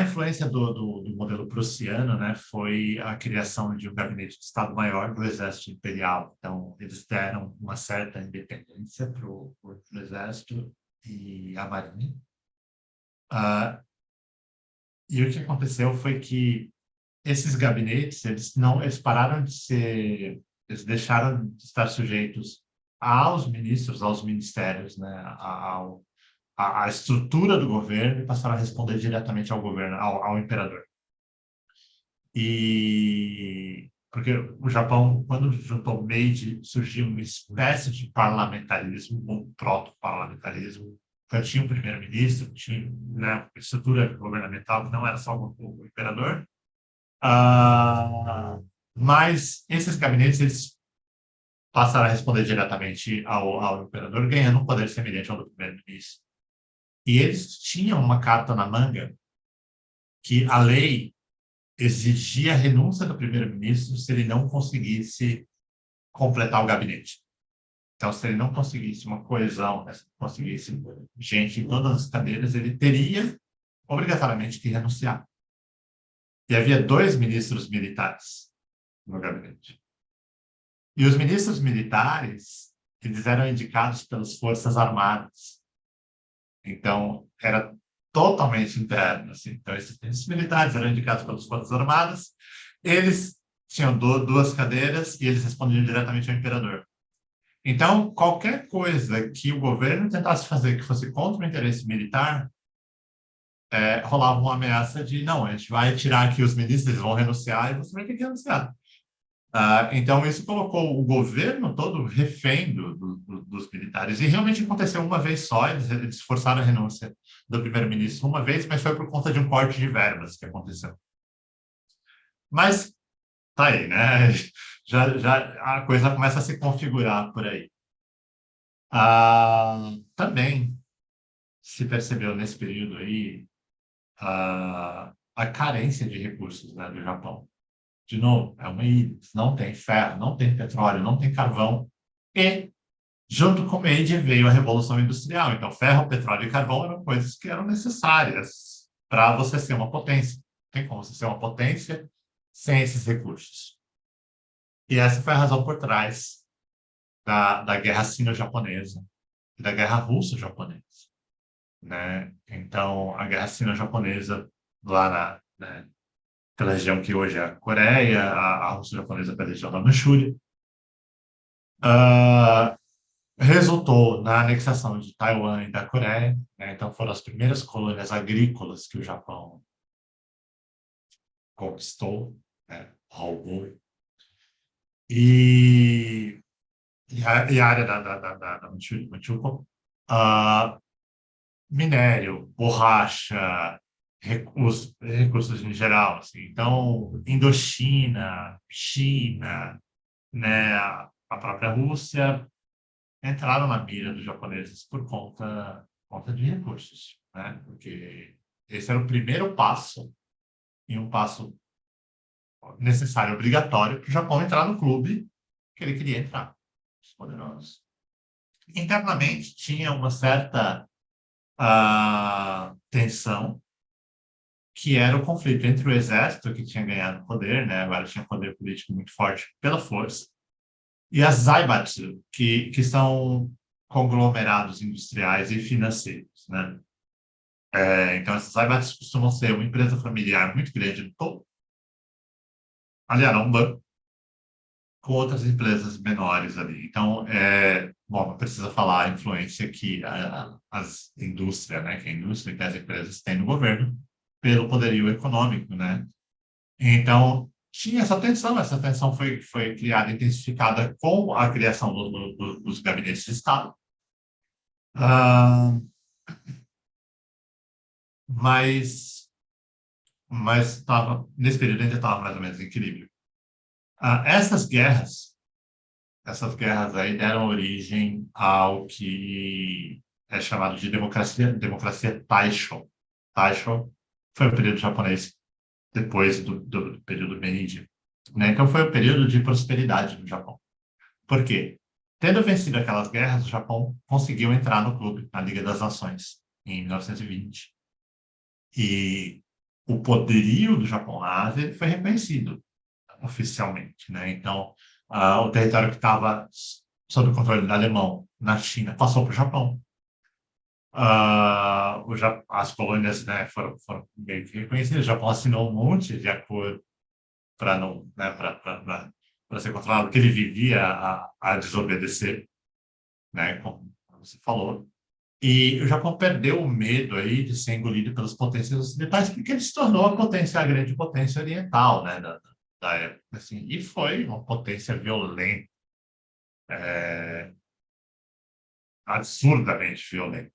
influência do modelo prussiano, né, foi a criação de um gabinete de Estado-Maior do Exército Imperial. Então, eles deram uma certa independência para o Exército e a Marinha. E o que aconteceu foi que esses gabinetes, eles pararam de ser, eles deixaram de estar sujeitos aos ministros, aos ministérios, né, a estrutura do governo, e passaram a responder diretamente ao governo, ao imperador. E porque o Japão, quando juntou Meiji, surgiu uma espécie de parlamentarismo, um proto-parlamentarismo. Então, tinha um primeiro-ministro, tinha, né, uma estrutura governamental que não era só o imperador. Mas esses gabinetes, eles passaram a responder diretamente ao imperador, ganhando um poder semelhante ao do primeiro-ministro. E eles tinham uma carta na manga que a lei exigia a renúncia do primeiro-ministro se ele não conseguisse completar o gabinete. Então, se ele não conseguisse uma coesão, né, se não conseguisse gente em todas as cadeiras, ele teria obrigatoriamente que renunciar. E havia 2 ministros militares no gabinete. E os ministros militares, eles eram indicados pelas Forças Armadas. Então, era totalmente interno. Assim. Então, esses militares eram indicados pelas Forças Armadas, eles tinham 2 cadeiras e eles respondiam diretamente ao imperador. Então, qualquer coisa que o governo tentasse fazer que fosse contra o interesse militar, rolava uma ameaça de, não, a gente vai tirar aqui os ministros, eles vão renunciar e você vai ter que renunciar. Então, isso colocou o governo todo refém dos militares. E realmente aconteceu uma vez só, eles forçaram a renúncia do primeiro-ministro uma vez, mas foi por conta de um corte de verbas que aconteceu. Mas tá aí, né? Já a coisa começa a se configurar por aí. Também se percebeu nesse período aí a carência de recursos, né, do Japão. De novo, é uma ilha, não tem ferro, não tem petróleo, não tem carvão. E, junto com o Meiji, veio a Revolução Industrial. Então, ferro, petróleo e carvão eram coisas que eram necessárias para você ser uma potência. Não tem como você ser uma potência sem esses recursos. E essa foi a razão por trás da Guerra Sino-Japonesa e da Guerra Russo-Japonesa, né? Então, a Guerra Sino-Japonesa lá né, pela região que hoje é a Coreia, a Russo-Japonesa pela região da Manchúria, ah, resultou na anexação de Taiwan e da Coreia, né? Então, foram as primeiras colônias agrícolas que o Japão conquistou, né? Roubou. E, e a área da Manchukuo, ah, minério, borracha, recursos em geral, assim. Então, Indochina, China, né, a própria Rússia entraram na mira dos japoneses por conta de recursos, né? Porque esse era o primeiro passo, e um passo necessário, obrigatório, para o Japão entrar no clube que ele queria entrar, os poderosos. Internamente, tinha uma certa tensão, que era o conflito entre o exército, que tinha ganhado poder, né? Agora tinha poder político muito forte pela força, e as Zaibatsu, que são conglomerados industriais e financeiros, né? Então, essas Zaibatsu costumam ser uma empresa familiar muito grande no topo, aliás, um banco, com outras empresas menores ali. Então, bom, não precisa falar a influência que as indústrias, né, que a indústria e que as empresas têm no governo pelo poderio econômico, né? Então, tinha essa tensão foi criada, intensificada com a criação dos gabinetes de Estado. Ah, mas nesse período ainda estava mais ou menos em equilíbrio. Essas guerras aí deram origem ao que é chamado de democracia Taisho. Taisho foi o período japonês depois do período Meiji, né? Então foi o período de prosperidade no Japão. Por quê? Tendo vencido aquelas guerras, o Japão conseguiu entrar no clube, na Liga das Nações, em 1920. E o poderio do Japão na Ásia foi reconhecido oficialmente, né? Então, o território que estava sob o controle do alemão na China passou para o Japão. As colônias, né, foram meio que reconhecidas. O Japão assinou um monte de acordo para não, né, para ser controlado, que ele vivia a desobedecer, né, como você falou. E o Japão perdeu o medo aí de ser engolido pelas potências ocidentais, porque ele se tornou a grande potência oriental, né, da época, assim, e foi uma potência violenta, é, absurdamente violenta.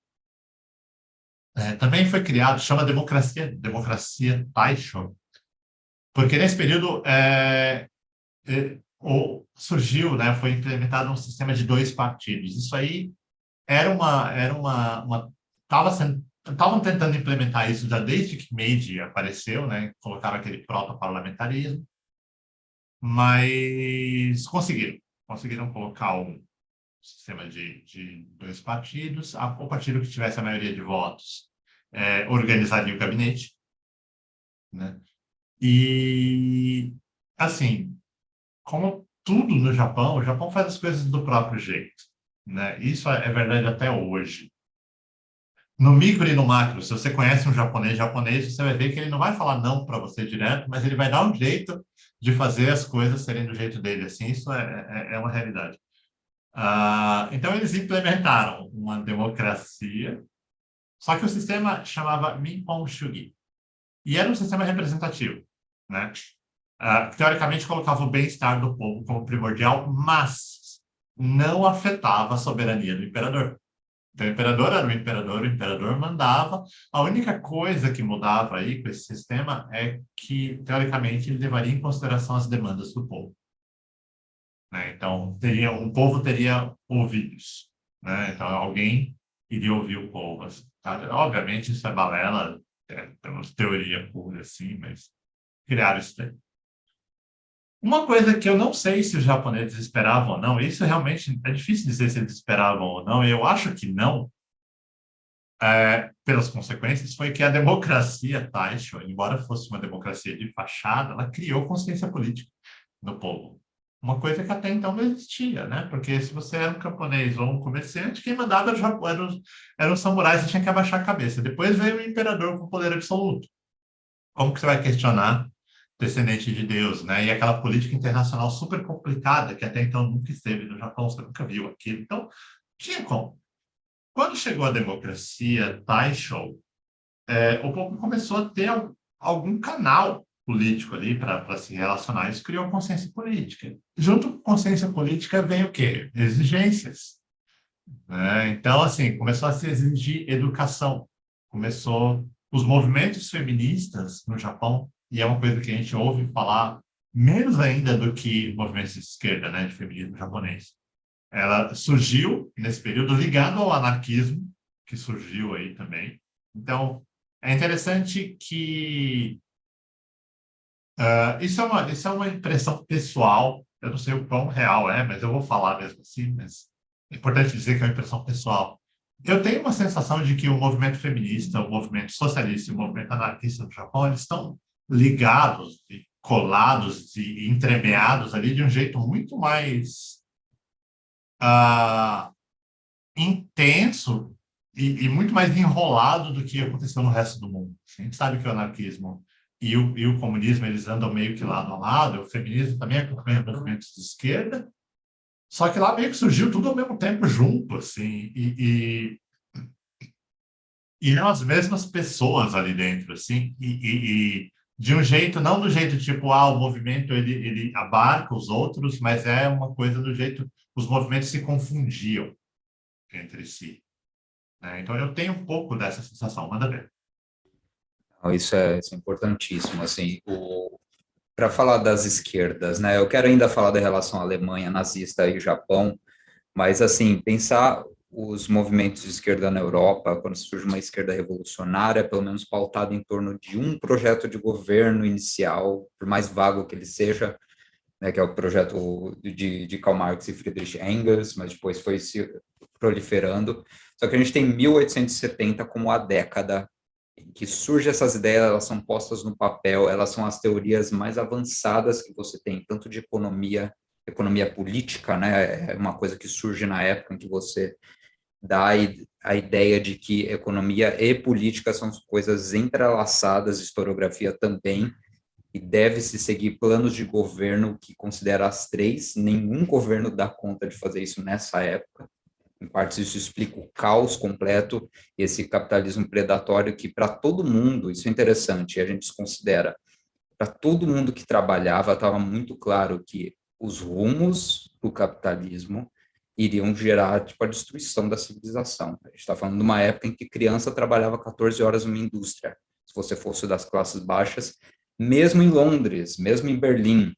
Também foi criado, chama democracia Taisho, porque nesse período surgiu, né, foi implementado um sistema de dois partidos. Isso aí estavam tentando implementar isso já desde que Meiji apareceu, né, colocaram aquele proto-parlamentarismo, mas conseguiram colocar um sistema de dois partidos. O partido que tivesse a maioria de votos organizaria o gabinete, né? E, assim, como tudo no Japão, o Japão faz as coisas do próprio jeito, né? Isso é verdade até hoje. No micro e no macro, se você conhece um japonês, você vai ver que ele não vai falar não para você direto, mas ele vai dar um jeito de fazer as coisas serem do jeito dele. Assim, isso é uma realidade. Então, eles implementaram uma democracia, só que o sistema chamava Minpon Shugi, e era um sistema representativo, né? Teoricamente, colocava o bem-estar do povo como primordial, mas não afetava a soberania do imperador. Então, o imperador era o imperador mandava. A única coisa que mudava aí com esse sistema é que, teoricamente, ele levaria em consideração as demandas do povo, né? Então, o povo teria ouvidos, né? Então, alguém iria ouvir o povo. Assim, tá? Obviamente, isso é balela, temos teoria pura, assim, mas criaram isso daí. Uma coisa que eu não sei se os japoneses esperavam ou não, isso realmente é difícil dizer se eles esperavam ou não, eu acho que não, pelas consequências, foi que a democracia Taisho, embora fosse uma democracia de fachada, ela criou consciência política no povo, uma coisa que até então não existia, né? Porque se você era um camponês ou um comerciante, quem mandava era eram os samurais, você tinha que abaixar a cabeça. Depois veio o imperador com poder absoluto. Como que você vai questionar descendente de Deus, né? E aquela política internacional super complicada que até então nunca esteve no Japão, você nunca viu aquilo. Então, tinha como. Quando chegou a democracia Taisho, o povo começou a ter algum canal político ali para se relacionar. Isso criou consciência política. Junto com consciência política vem o quê? Exigências, né? Então, assim, começou a se exigir educação. Começou os movimentos feministas no Japão, e é uma coisa que a gente ouve falar menos ainda do que movimentos de esquerda, né, de feminismo japonês. Ela surgiu nesse período ligado ao anarquismo, que surgiu aí também. Então, é interessante que isso é uma impressão pessoal. Eu não sei o quão real é, mas eu vou falar mesmo assim. Mas é importante dizer que é uma impressão pessoal. Eu tenho uma sensação de que o movimento feminista, o movimento socialista e o movimento anarquista no Japão, eles estão ligados e colados e entremeados ali de um jeito muito mais ah, intenso e muito mais enrolado do que aconteceu no resto do mundo. A gente sabe que o anarquismo e o comunismo eles andam meio que lado a lado, o feminismo também acompanha movimentos de esquerda, só que lá meio que surgiu tudo ao mesmo tempo junto, assim, e eram as mesmas pessoas ali dentro, assim, de um jeito, não do jeito tipo, o movimento ele abarca os outros, mas é uma coisa do jeito, os movimentos se confundiam entre si, né? Então eu tenho um pouco dessa sensação, manda ver. Então, isso é importantíssimo, assim, para falar das esquerdas, né, eu quero ainda falar da relação Alemanha nazista e Japão, mas, assim, pensar os movimentos de esquerda na Europa, quando surge uma esquerda revolucionária, pelo menos pautada em torno de um projeto de governo inicial, por mais vago que ele seja, né, que é o projeto de Karl Marx e Friedrich Engels, mas depois foi se proliferando. Só que a gente tem 1870 como a década em que surgem essas ideias, elas são postas no papel, elas são as teorias mais avançadas que você tem, tanto de economia política, né, é uma coisa que surge na época em que você dá a ideia de que economia e política são coisas entrelaçadas, historiografia também, e deve-se seguir planos de governo que considera as três. Nenhum governo dá conta de fazer isso nessa época. Em partes, isso explica o caos completo, esse capitalismo predatório que, para todo mundo, isso é interessante, a gente considera, para todo mundo que trabalhava, estava muito claro que os rumos do capitalismo iriam gerar tipo, a destruição da civilização. A gente está falando de uma época em que criança trabalhava 14 horas numa indústria. Se você fosse das classes baixas, mesmo em Londres, mesmo em Berlim,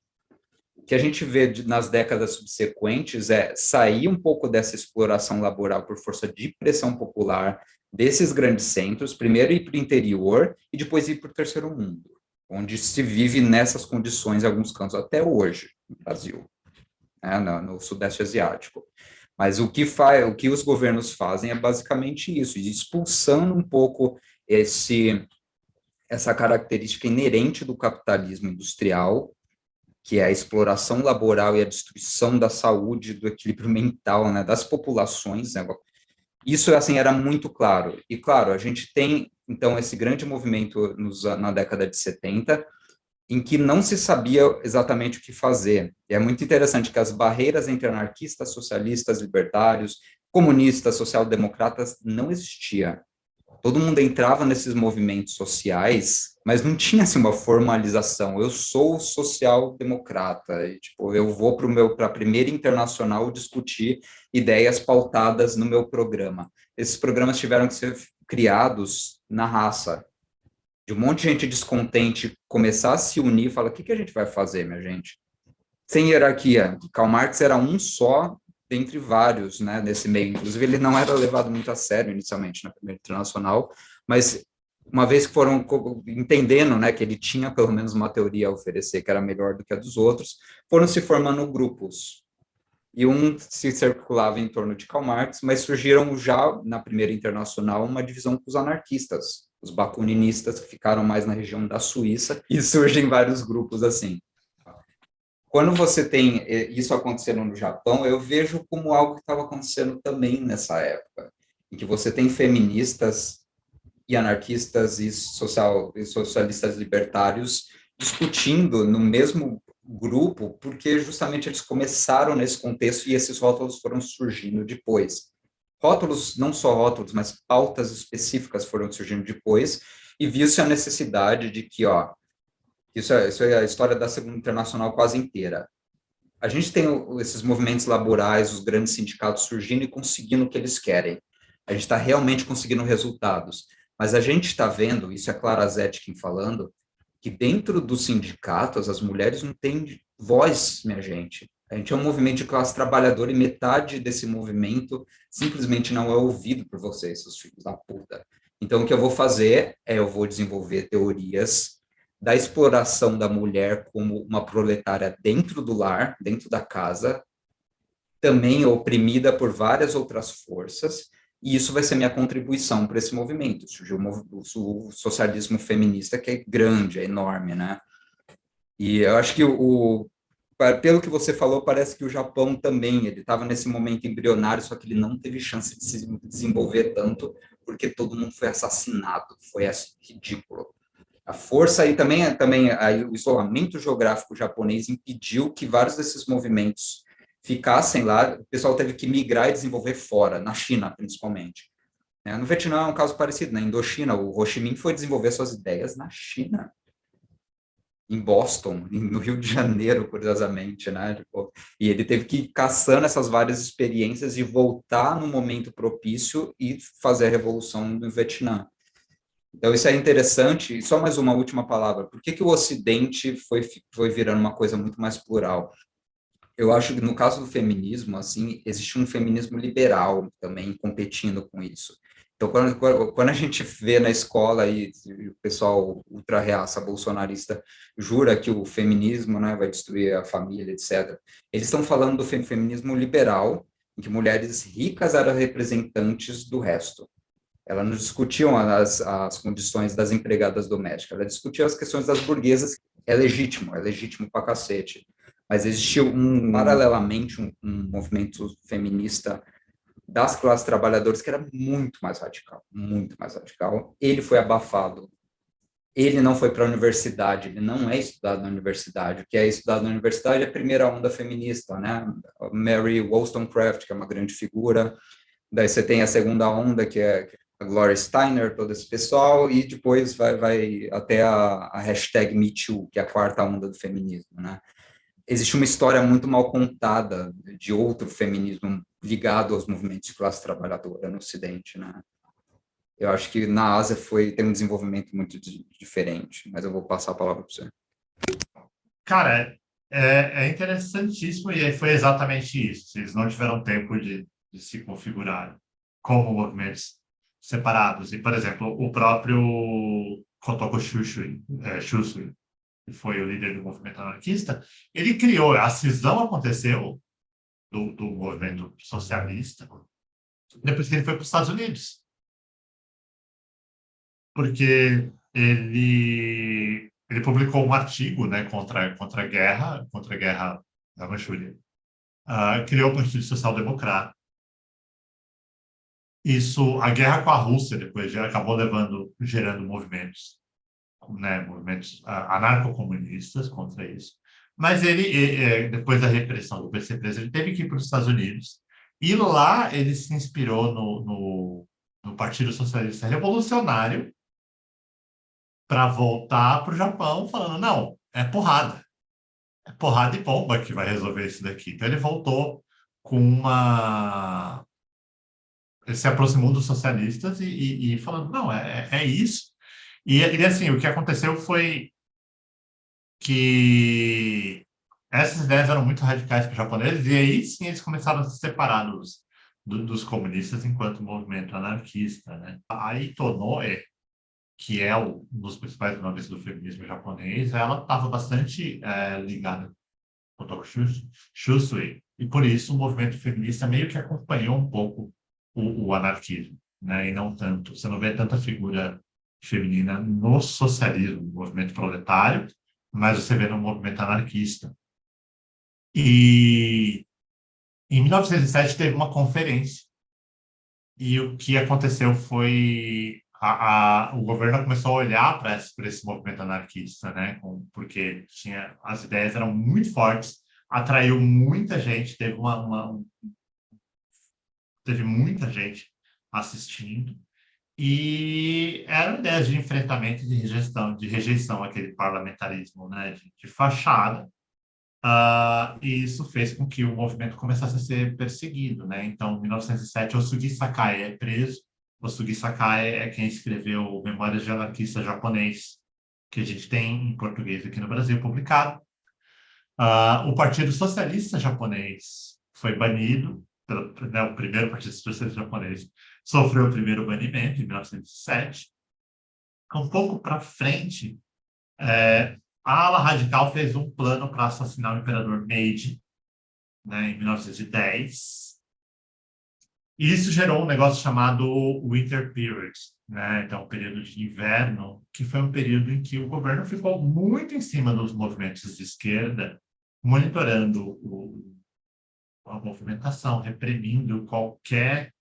o que a gente vê nas décadas subsequentes é sair um pouco dessa exploração laboral por força de pressão popular desses grandes centros, primeiro ir para o interior e depois ir para o terceiro mundo, onde se vive nessas condições em alguns cantos até hoje no Brasil, né, no Sudeste Asiático. Mas o que os governos fazem é basicamente isso, expulsando um pouco essa característica inerente do capitalismo industrial, que é a exploração laboral e a destruição da saúde, do equilíbrio mental, né, das populações, né? Isso, assim, era muito claro. E, claro, a gente tem, então, esse grande movimento na década de 70, em que não se sabia exatamente o que fazer. E é muito interessante que as barreiras entre anarquistas, socialistas, libertários, comunistas, social-democratas não existiam. Todo mundo entrava nesses movimentos sociais, mas não tinha assim, uma formalização. Eu sou social-democrata, e, tipo, eu vou para a primeira internacional discutir ideias pautadas no meu programa. Esses programas tiveram que ser criados na raça, de um monte de gente descontente começar a se unir e falar: o que a gente vai fazer, minha gente? Sem hierarquia. Karl Marx era um só dentre vários, né, nesse meio. Inclusive, ele não era levado muito a sério inicialmente na Primeira Internacional, mas uma vez que foram entendendo, né, que ele tinha pelo menos uma teoria a oferecer que era melhor do que a dos outros, foram se formando grupos. E um se circulava em torno de Karl Marx, mas surgiram já na Primeira Internacional uma divisão com os anarquistas, os bakuninistas, que ficaram mais na região da Suíça, e surgem vários grupos assim. quando você tem isso acontecendo no Japão, eu vejo como algo que estava acontecendo também nessa época, em que você tem feministas e anarquistas e socialistas libertários discutindo no mesmo grupo, porque justamente eles começaram nesse contexto e esses rótulos foram surgindo depois. Rótulos, não só rótulos, mas pautas específicas foram surgindo depois, e viu-se a necessidade de que, ó, isso é a história da Segunda Internacional quase inteira. A gente tem esses movimentos laborais, os grandes sindicatos surgindo e conseguindo o que eles querem. A gente está realmente conseguindo resultados. Mas a gente está vendo, isso é Clara Zetkin falando, que dentro dos sindicatos as mulheres não têm voz, minha gente. A gente é um movimento de classe trabalhadora e metade desse movimento simplesmente não é ouvido por vocês, seus filhos da puta. Então, o que eu vou fazer é eu vou desenvolver teorias da exploração da mulher como uma proletária dentro do lar, dentro da casa, também oprimida por várias outras forças, e isso vai ser minha contribuição para esse movimento. Surgiu o socialismo feminista, que é grande, é enorme, né? E eu acho que pelo que você falou, parece que o Japão também, ele estava nesse momento embrionário, só que ele não teve chance de se desenvolver tanto, porque todo mundo foi assassinado, foi ridículo. A força e também aí, o isolamento geográfico japonês impediu que vários desses movimentos ficassem lá. O pessoal teve que migrar e desenvolver fora, na China principalmente. No Vietnã é um caso parecido, na Indochina, o Ho Chi Minh foi desenvolver suas ideias na China, em Boston, no Rio de Janeiro, curiosamente, né? Tipo, e ele teve que ir caçando essas várias experiências e voltar no momento propício e fazer a revolução do Vietnã. Então, isso é interessante. E só mais uma última palavra. Por que que o Ocidente foi virando uma coisa muito mais plural? Eu acho que no caso do feminismo, assim, existe um feminismo liberal também competindo com isso. Então, quando a gente vê na escola aí o pessoal ultra-reaça bolsonarista jura que o feminismo, né, vai destruir a família, etc., eles estão falando do feminismo liberal, em que mulheres ricas eram representantes do resto. Ela não discutiam as condições das empregadas domésticas, ela discutia as questões das burguesas. É legítimo pra cacete. Mas existiu paralelamente, um movimento feminista das classes trabalhadoras que era muito mais radical, muito mais radical. Ele foi abafado. Ele não foi para a universidade, ele não é estudado na universidade. O que é estudado na universidade é a primeira onda feminista, né? Mary Wollstonecraft, que é uma grande figura. Daí você tem a segunda onda, que é a Gloria Steiner, todo esse pessoal, e depois vai até a hashtag MeToo, que é a quarta onda do feminismo, né? Existe uma história muito mal contada de outro feminismo ligado aos movimentos de classe trabalhadora no Ocidente, né? Eu acho que na Ásia tem um desenvolvimento muito diferente, mas eu vou passar a palavra para você. Cara, é interessantíssimo e foi exatamente isso. Eles não tiveram tempo de se configurar como movimentos separados. E, por exemplo, o próprio Kotoko Shusui, que foi o líder do movimento anarquista, ele criou, a cisão aconteceu do movimento socialista depois que ele foi para os Estados Unidos. Porque ele publicou um artigo, né, contra a guerra da Manchúria. Criou o Partido Social Democrata. Isso, a guerra com a Rússia depois já acabou gerando movimentos, né, movimentos anarcocomunistas contra isso. Mas ele, depois da repressão do PC preso, ele teve que ir para os Estados Unidos. E lá ele se inspirou no Partido Socialista Revolucionário para voltar para o Japão, falando: não, é porrada e bomba que vai resolver isso daqui. Então ele voltou com uma. Ele se aproximou dos socialistas e falando: não, é isso. E assim, o que aconteceu foi que essas ideias eram muito radicais para os japoneses, e aí sim eles começaram a se separar dos comunistas enquanto movimento anarquista, né? A Itonoe, que é um dos principais nomes do feminismo japonês, ela estava bastante ligada ao Toku Shusui, e por isso o movimento feminista meio que acompanhou um pouco o anarquismo, né? E não tanto, você não vê tanta figura feminina no socialismo, no movimento proletário, mas você vê no movimento anarquista. E em 1907 teve uma conferência e o que aconteceu foi o governo começou a olhar para esse movimento anarquista, né? Porque as ideias eram muito fortes, atraiu muita gente, teve muita gente assistindo e eram ideias de enfrentamento e de rejeição àquele parlamentarismo, né? De fachada. E isso fez com que o movimento começasse a ser perseguido, né? Então, em 1907, Osugi Sakai é preso. Osugi Sakai é quem escreveu Memórias de Anarquista Japonês, que a gente tem em português aqui no Brasil, publicado. O Partido Socialista Japonês foi banido, né, o primeiro Partido Socialista Japonês sofreu o primeiro banimento em 1907. Um pouco para frente, a ala radical fez um plano para assassinar o imperador Meiji, né, em 1910. E isso gerou um negócio chamado Winter Period, né? Então, o período de inverno, que foi um período em que o governo ficou muito em cima dos movimentos de esquerda, monitorando a movimentação, reprimindo qualquer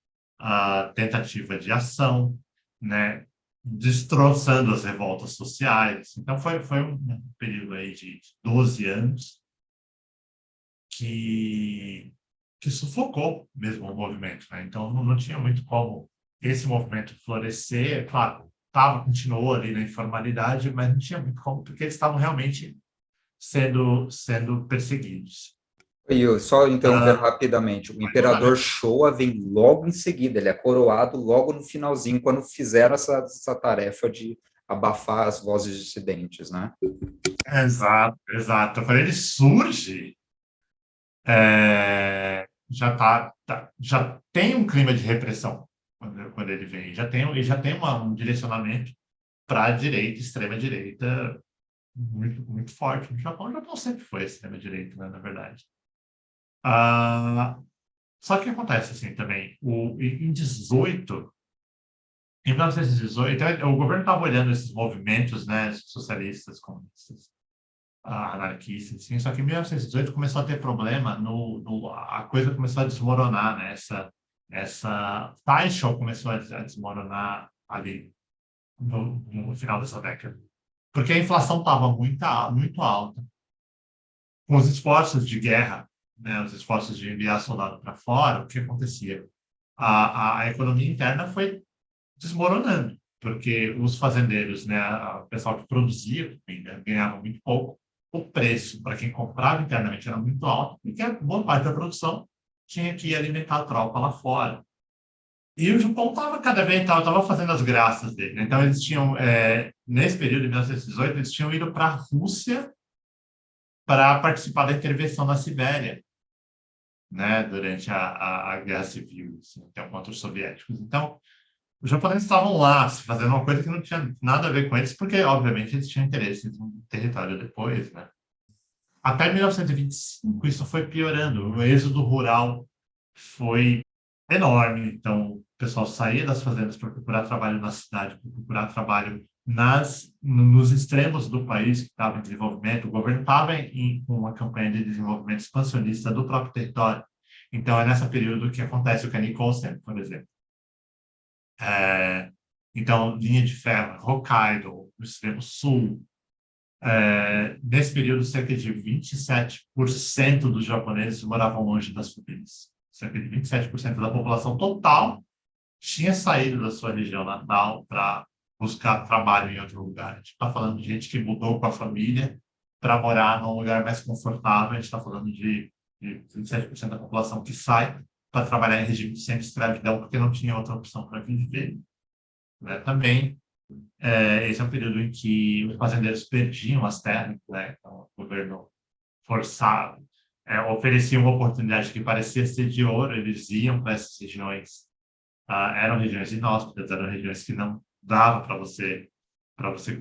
tentativa de ação, né? Destroçando as revoltas sociais. Então, foi um período aí de 12 anos que sufocou mesmo o movimento, né? Então, não tinha muito como esse movimento florescer. Claro, continuou ali na informalidade, mas não tinha muito como, porque eles estavam realmente sendo perseguidos. E eu só interromper rapidamente, o Pode mandar imperador ver. Showa vem logo em seguida, ele é coroado logo no finalzinho, quando fizeram essa tarefa de abafar as vozes dissidentes, né? Exato, exato. Quando ele surge, já tem um clima de repressão quando ele vem. Ele já tem um direcionamento para a direita, extrema direita, muito, muito forte. O Japão sempre foi extrema-direita, né, na verdade. Ah, só que acontece assim também, em 1918, o governo estava olhando esses movimentos, né, socialistas, comunistas, anarquistas, assim, só que em 1918 começou a ter problema, a coisa começou a desmoronar, né, essa Taisho começou a desmoronar ali no final dessa década, porque a inflação estava muito alta. Com os esforços de guerra, né, os esforços de enviar soldado para fora, o que acontecia? A economia interna foi desmoronando, porque os fazendeiros, né, o pessoal que produzia comida, ganhava muito pouco, o preço para quem comprava internamente era muito alto, porque a boa parte da produção tinha que alimentar a tropa lá fora. E o Japão estava cada vez estava fazendo as graças dele, né? Então eles tinham nesse período de 1918 eles tinham ido para a Rússia para participar da intervenção na Sibéria, né, durante a Guerra Civil, assim, então, contra os soviéticos. Então, os japoneses estavam lá fazendo uma coisa que não tinha nada a ver com eles, porque, obviamente, eles tinham interesse no território depois, né? Até 1925, isso foi piorando. O êxodo rural foi enorme. Então, o pessoal saía das fazendas para procurar trabalho na cidade, para procurar trabalho nos extremos do país que estava em desenvolvimento. O governo estava com uma campanha de desenvolvimento expansionista do próprio território. Então, é nesse período que acontece o Kanikosen, por exemplo. Então, linha de ferro, Hokkaido, no extremo sul. Nesse período, cerca de 27% dos japoneses moravam longe das famílias. Cerca de 27% da população total tinha saído da sua região natal para buscar trabalho em outro lugar. A gente está falando de gente que mudou com a família para morar num lugar mais confortável. A gente está falando de 27% da população que sai para trabalhar em regime de semi-escravidão porque não tinha outra opção para viver. Né? Também, esse é um período em que os fazendeiros perdiam as terras, né? Então, o governo forçava, oferecia uma oportunidade que parecia ser de ouro, eles iam para essas regiões. Eram regiões inóspitas, eram regiões que não dava para você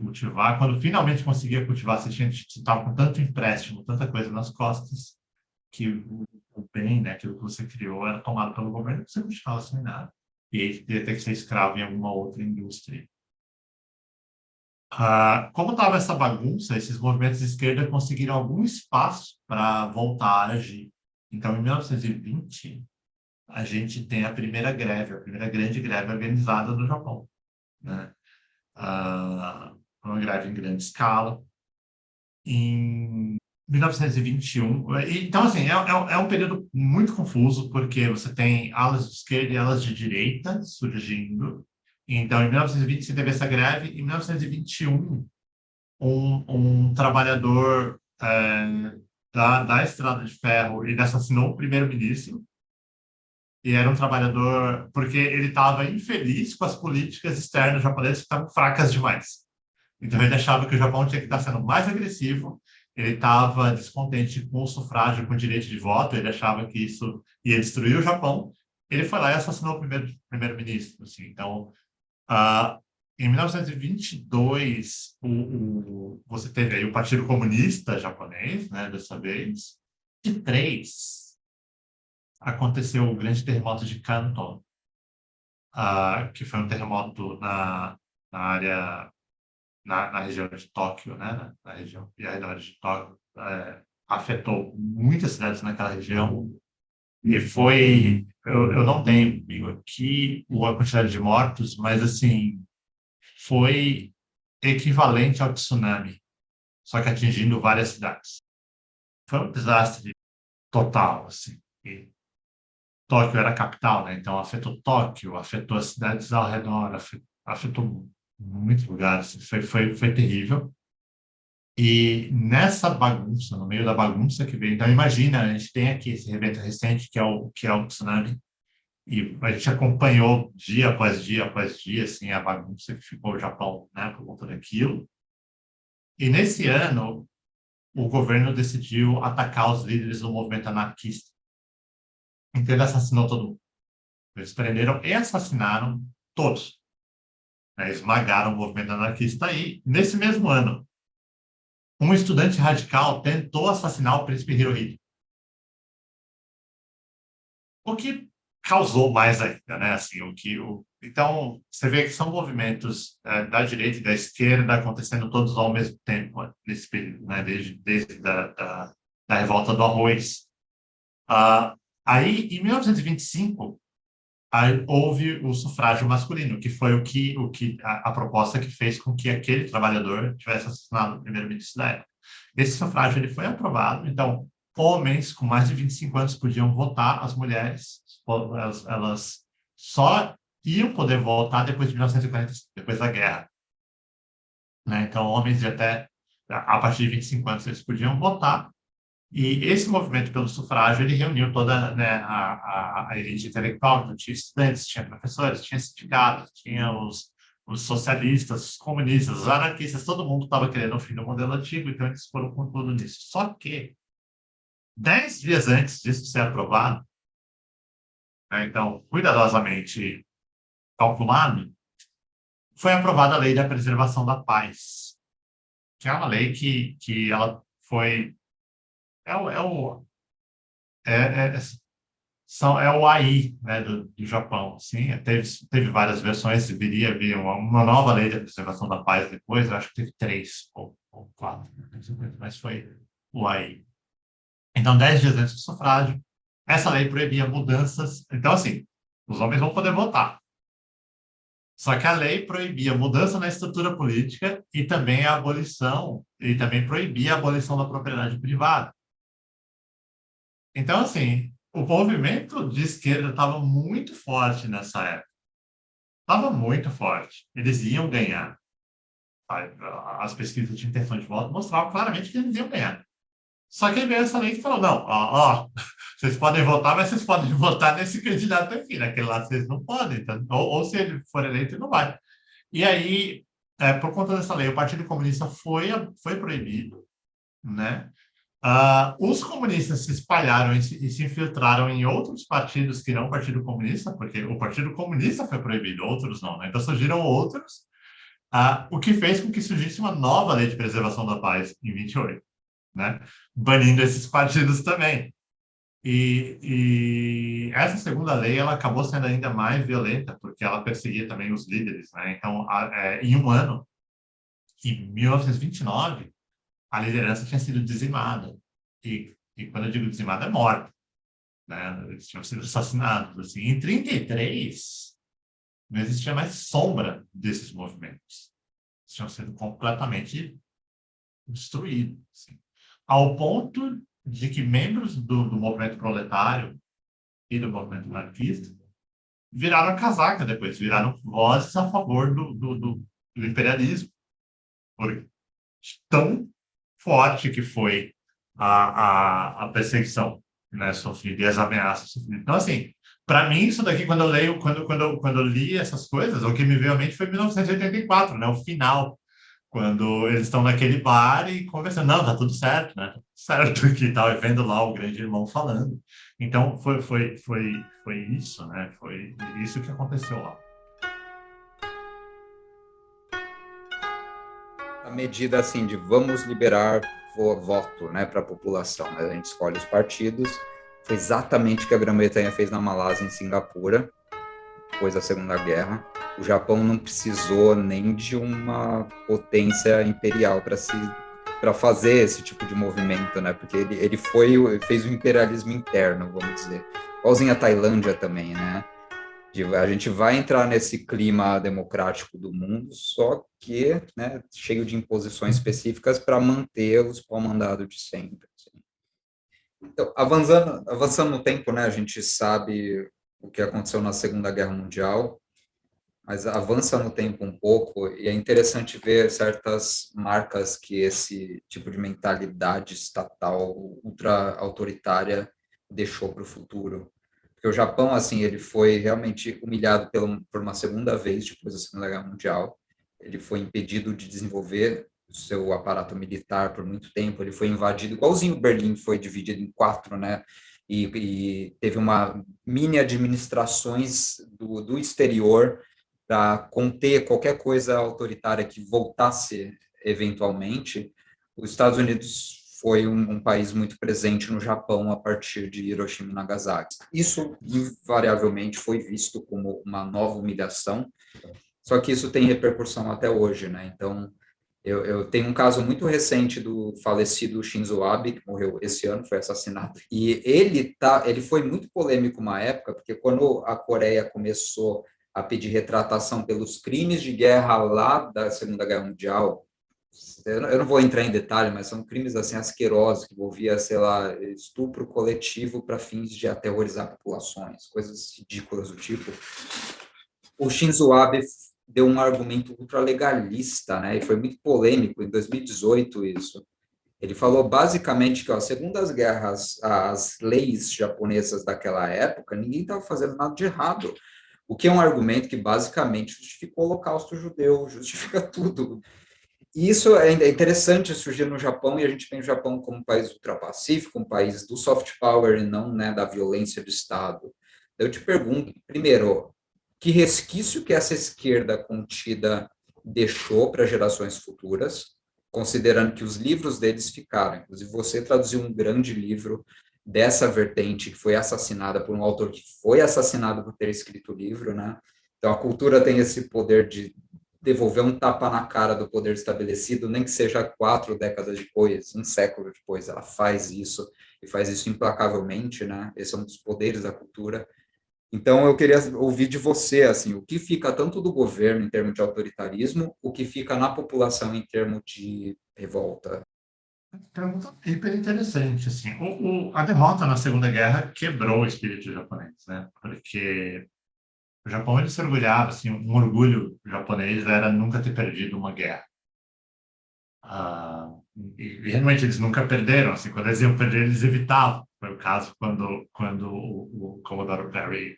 cultivar. Quando finalmente conseguia cultivar, você estava com tanto empréstimo, tanta coisa nas costas, que o bem, né, aquilo que você criou, era tomado pelo governo, você continuava sem nada. E aí ia ter que ser escravo em alguma outra indústria. Como estava essa bagunça, esses movimentos de esquerda conseguiram algum espaço para voltar a agir. Então, em 1920, a gente tem a primeira grande greve organizada no Japão, né? Uma greve em grande escala. Em 1921, então, assim, é um período muito confuso, porque você tem alas de esquerda e alas de direita surgindo. Então, em 1920, você teve essa greve. Em 1921, um trabalhador da Estrada de Ferro, ele assassinou o primeiro-ministro, e era um trabalhador porque ele estava infeliz com as políticas externas japonesas que estavam fracas demais. Então ele achava que o Japão tinha que estar sendo mais agressivo, ele estava descontente com o sufrágio, com o direito de voto, ele achava que isso ia destruir o Japão. Ele foi lá e assassinou o primeiro-ministro. Assim. Então, ah, em 1922, você teve aí o Partido Comunista Japonês, né, dessa vez. De três, aconteceu o grande terremoto de Kanto, que foi um terremoto na área, na região de Tóquio, né, na região e arredores de Tóquio. Afetou muitas cidades naquela região. E foi, eu não tenho comigo aqui a quantidade de mortos, mas assim, foi equivalente ao tsunami, só que atingindo várias cidades. Foi um desastre total, assim. E Tóquio era a capital, né? Então afetou Tóquio, afetou as cidades ao redor, afetou muitos lugares. Assim. Foi terrível. E nessa bagunça, no meio da bagunça que veio, então imagina, a gente tem aqui esse evento recente que é o tsunami, e a gente acompanhou dia após dia, assim, a bagunça que ficou o Japão, né, por conta daquilo. E nesse ano, o governo decidiu atacar os líderes do movimento anarquista. Então ele assassinou todo mundo. Eles prenderam e assassinaram todos. Né? Esmagaram o movimento anarquista. E, nesse mesmo ano, um estudante radical tentou assassinar o príncipe Hirohito. O que causou mais ainda, né? Assim, então, você vê que são movimentos da direita e da esquerda acontecendo todos ao mesmo tempo nesse período, né? Desde da revolta do arroz. Aí, em 1925, aí houve o sufrágio masculino, que foi a proposta que fez com que aquele trabalhador tivesse assassinado o primeiro-ministro da época. Esse sufrágio ele foi aprovado, então homens com mais de 25 anos podiam votar, as mulheres elas só iam poder votar depois de 1940, depois da guerra. Né? Então, homens de até a partir de 25 anos eles podiam votar, e esse movimento pelo sufrágio, ele reuniu toda, né, a elite intelectual, então tinha estudantes, tinha professores, tinha sindicatos, tinha os socialistas, os comunistas, os anarquistas, todo mundo estava querendo o fim do modelo antigo, então eles foram com tudo nisso. Só que, 10 dias antes disso ser aprovado, né, então, cuidadosamente calculado, foi aprovada a Lei da Preservação da Paz, que é uma lei que ela foi... É, o- é, o- é, é, é o AI, né, do Japão. Sim, teve várias versões, deveria vir uma nova lei de preservação da paz depois, eu acho que teve 3 ou 4, mas foi o AI. Então, 10 dias antes do sufrágio, essa lei proibia mudanças. Então, assim, os homens vão poder votar. Só que a lei proibia mudança na estrutura política e também a abolição, e também proibia a abolição da propriedade privada. Então, assim, o movimento de esquerda estava muito forte nessa época. Estava muito forte. Eles iam ganhar. As pesquisas de intenção de voto mostravam claramente que eles iam ganhar. Só que aí veio essa lei que falou: não, vocês podem votar, mas vocês podem votar nesse candidato aqui, naquele lá vocês não podem. Então, ou se ele for eleito, ele não vai. E aí, por conta dessa lei, o Partido Comunista foi proibido, né? Os comunistas se espalharam e se infiltraram em outros partidos que não o Partido Comunista, porque o Partido Comunista foi proibido, outros não, né? Então surgiram outros, o que fez com que surgisse uma nova lei de preservação da paz em 28, né? Banindo esses partidos também. E essa segunda lei ela acabou sendo ainda mais violenta, porque ela perseguia também os líderes, né? Então, em um ano, em 1929, a liderança tinha sido dizimada. E quando eu digo dizimada, é morta, né? Eles tinham sido assassinados. Assim. Em 33, não existia mais sombra desses movimentos. Eles tinham sido completamente destruídos. Assim. Ao ponto de que membros do movimento proletário e do movimento anarquista viraram a casaca depois, viraram vozes a favor do imperialismo. Por tão forte que foi a perseguição, né, sofrida e as ameaças sofridas. Então, assim, para mim, isso daqui, quando eu leio, quando eu li essas coisas, o que me veio à mente foi 1984, né, o final, quando eles estão naquele bar e conversando, não, tá tudo certo, né, tá tudo certo aqui e tal, e vendo lá o grande irmão falando. Então, foi isso, né, foi isso que aconteceu lá. A medida assim de vamos liberar voto, né, para a população, né? A gente escolhe os partidos. Foi exatamente o que a Grã-Bretanha fez na Malásia, em Singapura, depois da Segunda Guerra. O Japão não precisou nem de uma potência imperial para fazer esse tipo de movimento, né? Porque ele fez o imperialismo interno, vamos dizer. Igualzinho a Tailândia também, né? A gente vai entrar nesse clima democrático do mundo, só que, né, cheio de imposições específicas para manter os pau-mandado de sempre. Assim. Então, avançando no tempo, né, a gente sabe o que aconteceu na Segunda Guerra Mundial, mas avança no tempo um pouco e é interessante ver certas marcas que esse tipo de mentalidade estatal ultra-autoritária deixou para o futuro. Porque o Japão, assim, ele foi realmente humilhado por uma segunda vez depois da Segunda Guerra Mundial. Ele foi impedido de desenvolver o seu aparato militar por muito tempo. Ele foi invadido, igualzinho Berlim foi dividido em quatro, né? E teve uma mini administrações do exterior para conter qualquer coisa autoritária que voltasse eventualmente. Os Estados Unidos foi um país muito presente no Japão a partir de Hiroshima e Nagasaki. Isso, invariavelmente, foi visto como uma nova humilhação, só que isso tem repercussão até hoje, né? Então, eu tenho um caso muito recente do falecido Shinzo Abe, que morreu esse ano, foi assassinado. E ele foi muito polêmico uma época, porque quando a Coreia começou a pedir retratação pelos crimes de guerra lá da Segunda Guerra Mundial, eu não vou entrar em detalhe, mas são crimes assim asquerosos que envolvia, sei lá, estupro coletivo para fins de aterrorizar populações, coisas ridículas do tipo. O Shinzo Abe deu um argumento ultralegalista, né? E foi muito polêmico em 2018 isso. Ele falou basicamente que, ó, segundo as guerras, as leis japonesas daquela época, ninguém estava fazendo nada de errado. O que é um argumento que basicamente justifica o Holocausto judeu, justifica tudo. E isso é interessante surgir no Japão, e a gente tem o Japão como um país ultrapacífico, um país do soft power e não, né, da violência de Estado. Eu te pergunto, primeiro, que resquício que essa esquerda contida deixou para gerações futuras, considerando que os livros deles ficaram. Inclusive, você traduziu um grande livro dessa vertente, que foi assassinada por um autor que foi assassinado por ter escrito o livro, né? Então, a cultura tem esse poder de devolver um tapa na cara do poder estabelecido, nem que seja 4 décadas depois, um século depois, ela faz isso, e faz isso implacavelmente, né? Esse é um dos poderes da cultura. Então, eu queria ouvir de você, assim, o que fica tanto do governo em termos de autoritarismo, o que fica na população em termos de revolta. Pergunta hiper interessante, assim. A derrota na Segunda Guerra quebrou o espírito japonês, né? Porque o Japão, ele se orgulhava, assim, um orgulho japonês era nunca ter perdido uma guerra. Ah, e realmente eles nunca perderam, assim, quando eles iam perder, eles evitavam. Foi o caso quando o Commodore Perry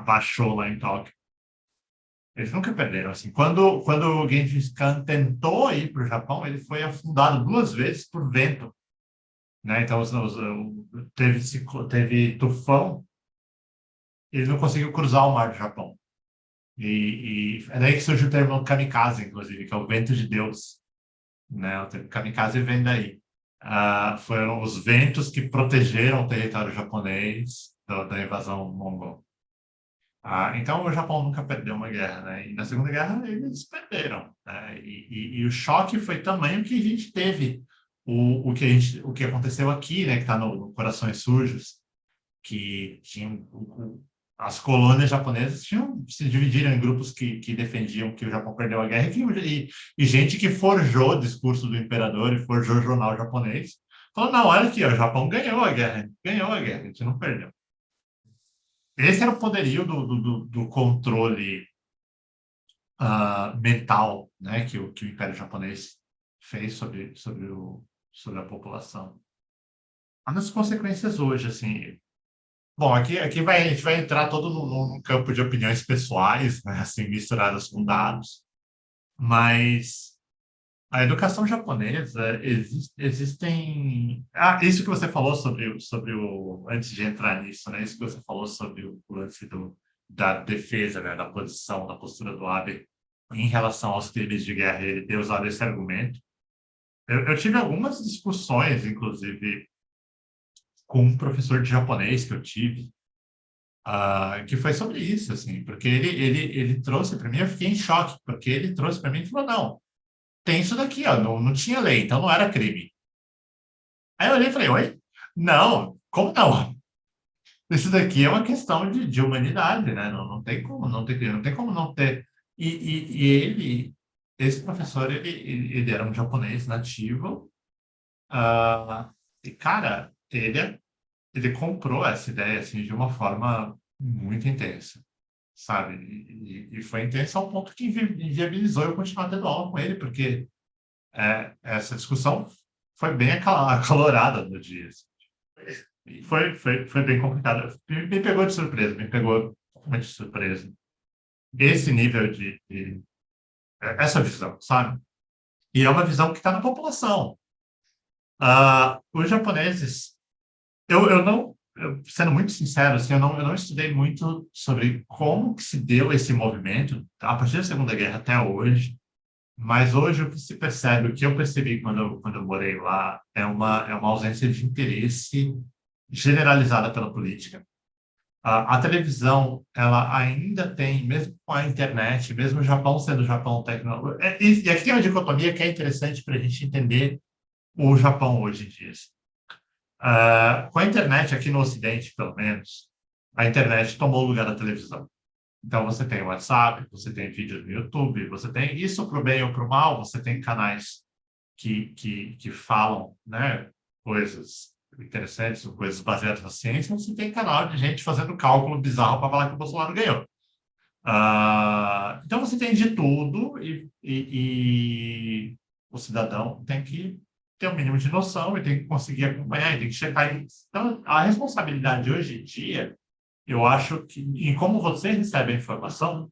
baixou lá em Tóquio. Eles nunca perderam, assim. Quando o Gengis Khan tentou ir para o Japão, ele foi afundado 2 vezes por vento, né? Então, teve tufão, ele não conseguiu cruzar o mar do Japão. E é daí que surgiu o termo kamikaze, inclusive, que é o vento de Deus, né? O termo kamikaze vem daí. Foram os ventos que protegeram o território japonês da invasão mongol. Então, o Japão nunca perdeu uma guerra, né? E na Segunda Guerra eles perderam, né? E o choque foi tamanho que a gente teve o que aconteceu aqui, né? Que está no Corações Sujos, que tinham as colônias japonesas se dividiram em grupos que defendiam que o Japão perdeu a guerra e gente que forjou o discurso do imperador e forjou o jornal japonês. Falou, não, olha aqui, ó, o Japão ganhou a guerra, a gente não perdeu. Esse era o poderio do controle mental, né, que o Império Japonês fez sobre a população. As consequências hoje, assim, bom, a gente vai entrar todo num campo de opiniões pessoais, né, assim, misturadas com dados, mas a educação japonesa, existem... isso que você falou antes de entrar nisso, né, isso que você falou sobre o lance da defesa, né, da posição, da postura do Abe em relação aos crimes de guerra, ele ter usado esse argumento. Eu tive algumas discussões, inclusive, com um professor de japonês que eu tive, que foi sobre isso, assim, porque ele trouxe para mim, eu fiquei em choque, porque ele trouxe para mim e falou, não, tem isso daqui, ó, não tinha lei, então não era crime. Aí eu olhei e falei, oi? Não, como não? Isso daqui é uma questão de humanidade, né? Não tem como não ter crime, não tem como não ter. Esse professor, ele era um japonês nativo, e, cara, ele comprou essa ideia, assim, de uma forma muito intensa, sabe? E foi intensa ao ponto que inviabilizou eu continuar tendo aula com ele, porque essa discussão foi bem acalorada no dia. Assim. E foi bem complicado. Me pegou de surpresa, me pegou totalmente de surpresa. Esse nível essa visão, sabe? E é uma visão que está na população. Os japoneses, eu não, sendo muito sincero, assim, eu não estudei muito sobre como que se deu esse movimento a partir da Segunda Guerra até hoje. Mas hoje o que se percebe, o que eu percebi quando eu morei lá, é uma ausência de interesse generalizada pela política. A televisão, ela ainda tem, mesmo com a internet, mesmo o Japão sendo o Japão tecnológico. E aqui tem uma dicotomia que é interessante para a gente entender o Japão hoje em dia. Com a internet, aqui no Ocidente, pelo menos, a internet tomou o lugar da televisão. Então, você tem o WhatsApp, você tem vídeos no YouTube, você tem isso para o bem ou para o mal, você tem canais que falam, né, coisas interessantes, coisas baseadas na ciência, você tem canal de gente fazendo cálculo bizarro para falar que o Bolsonaro ganhou. Então, você tem de tudo e o cidadão tem que ter o um mínimo de noção e tem que conseguir acompanhar, e tem que checar isso. Então, a responsabilidade hoje em dia, eu acho que em como você recebe a informação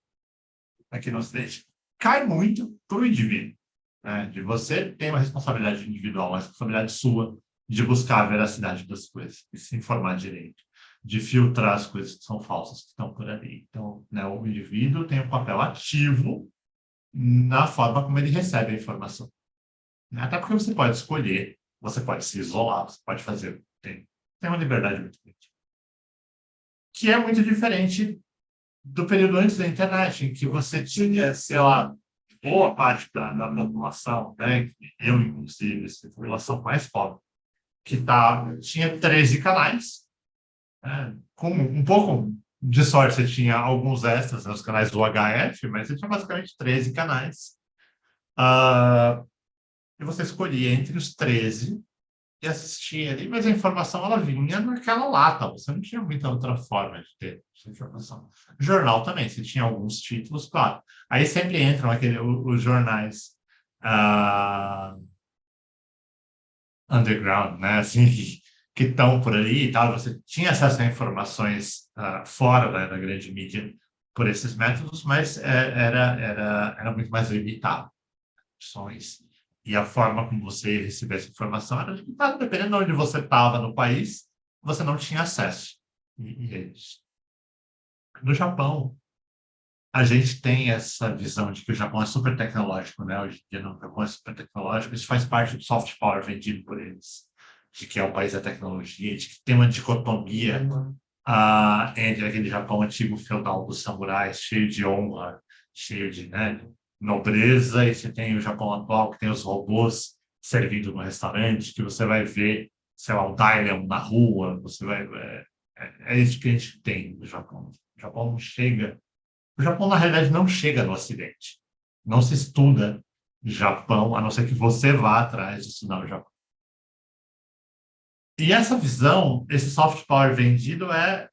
aqui no Ocidente, cai muito para o indivíduo. Né? De você ter uma responsabilidade individual, uma responsabilidade sua de buscar a veracidade das coisas, de se informar direito, de filtrar as coisas que são falsas que estão por ali. Então, né, o indivíduo tem um papel ativo na forma como ele recebe a informação. Até porque você pode escolher, você pode se isolar, você pode fazer. Tem uma liberdade muito grande. Que é muito diferente do período antes da internet, em que você tinha, sei lá, boa parte da população, né, eu inclusive, essa população mais pobre, tinha 13 canais, né, com um pouco de sorte você tinha alguns extras, né, os canais do HF, mas você tinha basicamente 13 canais. E você escolhia entre os 13 e assistia ali, mas a informação ela vinha naquela lata, você não tinha muita outra forma de ter essa informação. Jornal também, você tinha alguns títulos, claro. Aí sempre entram os jornais underground, né, assim, que estão por aí e tal, você tinha acesso a informações fora da grande mídia por esses métodos, mas era muito mais limitado. E a forma como você recebia essa informação era limitada, dependendo de onde você estava no país, você não tinha acesso. E é isso. No Japão, a gente tem essa visão de que o Japão é super tecnológico, né? Hoje em dia, o Japão é super tecnológico, isso faz parte do soft power vendido por eles, de que é o país da tecnologia, de que tem uma dicotomia entre aquele Japão antigo feudal dos samurais, cheio de honra, cheio de, né, nobreza, e você tem o Japão atual, que tem os robôs servindo no restaurante, que você vai ver, sei lá, o Dailen na rua, você vai... é isso que a gente tem no Japão. O Japão não chega... O Japão, na realidade, não chega no Ocidente. Não se estuda Japão, a não ser que você vá atrás de estudar o Japão. E essa visão, esse soft power vendido é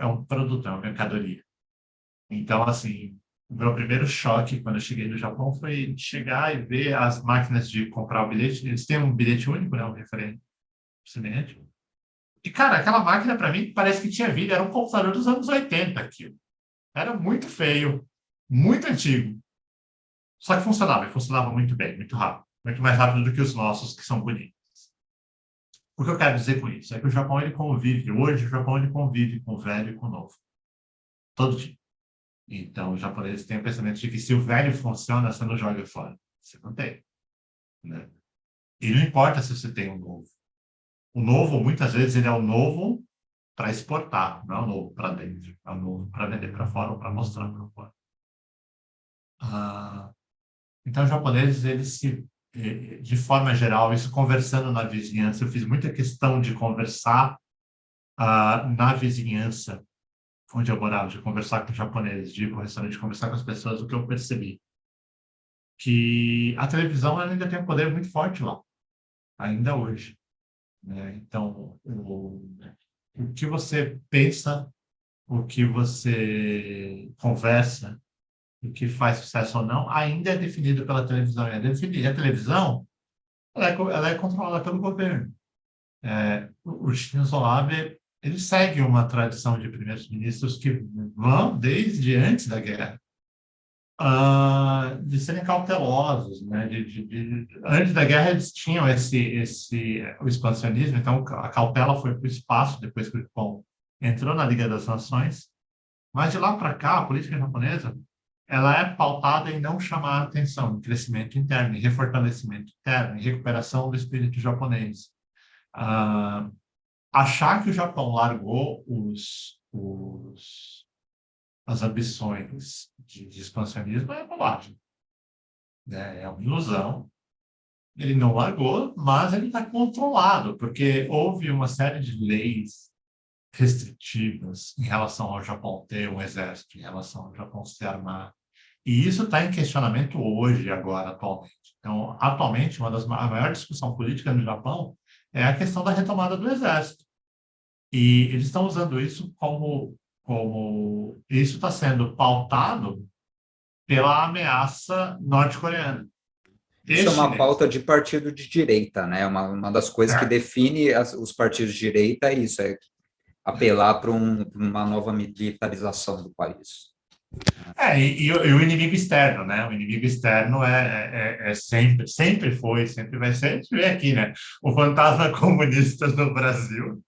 um produto, é uma mercadoria. Então, assim, o meu primeiro choque quando eu cheguei no Japão foi chegar e ver as máquinas de comprar o bilhete. Eles têm um bilhete único, né, um referente cinente. E, cara, aquela máquina, para mim, parece que tinha vida. Era um computador dos anos 80 aquilo. Era muito feio, muito antigo. Só que funcionava, e funcionava muito bem, muito rápido. Muito mais rápido do que os nossos, que são bonitos. O que eu quero dizer com isso é que o Japão, ele convive, hoje o Japão, ele convive com o velho e com o novo. Todo dia. Então, os japoneses têm o pensamento de que se o velho funciona, você não joga fora. Você não tem. Né? E não importa se você tem um novo. O novo, muitas vezes, ele é o novo para exportar, não é o novo para dentro. É o novo para vender para fora ou para mostrar para fora. Então, os japoneses, eles se, de forma geral, isso conversando na vizinhança, eu fiz muita questão de conversar na vizinhança onde eu morava, de conversar com os japoneses, de ir para o restaurante, de conversar com as pessoas, o que eu percebi que a televisão ainda tem um poder muito forte lá, ainda hoje. Né? Então, o que você pensa, o que você conversa, o que faz sucesso ou não, ainda é definido pela televisão. E a televisão, ela é controlada pelo governo. O Shinzo Abe, ele segue uma tradição de primeiros ministros que vão desde antes da guerra. De serem cautelosos, né? Antes da guerra eles tinham o expansionismo, então a cautela foi para o espaço depois que o Japão entrou na Liga das Nações, mas de lá para cá a política japonesa ela é pautada em não chamar a atenção, em crescimento interno, em refortalecimento interno, em recuperação do espírito japonês. Achar que o Japão largou as ambições de expansionismo é bobagem. É uma ilusão. Ele não largou, mas ele está controlado, porque houve uma série de leis restritivas em relação ao Japão ter um exército, em relação ao Japão se armar. E isso está em questionamento hoje, agora, atualmente. Então, atualmente, a maior discussão política no Japão é a questão da retomada do exército. E eles estão usando isso como isso está sendo pautado pela ameaça norte-coreana e Isso é uma chinesa. pauta de partido de direita, né? Uma das coisas que Certo. define os partidos de direita é isso, é apelar para uma nova militarização do país. E o inimigo externo, né? O inimigo externo é sempre foi, sempre vai ser. A gente vê aqui, né? O fantasma comunista no Brasil.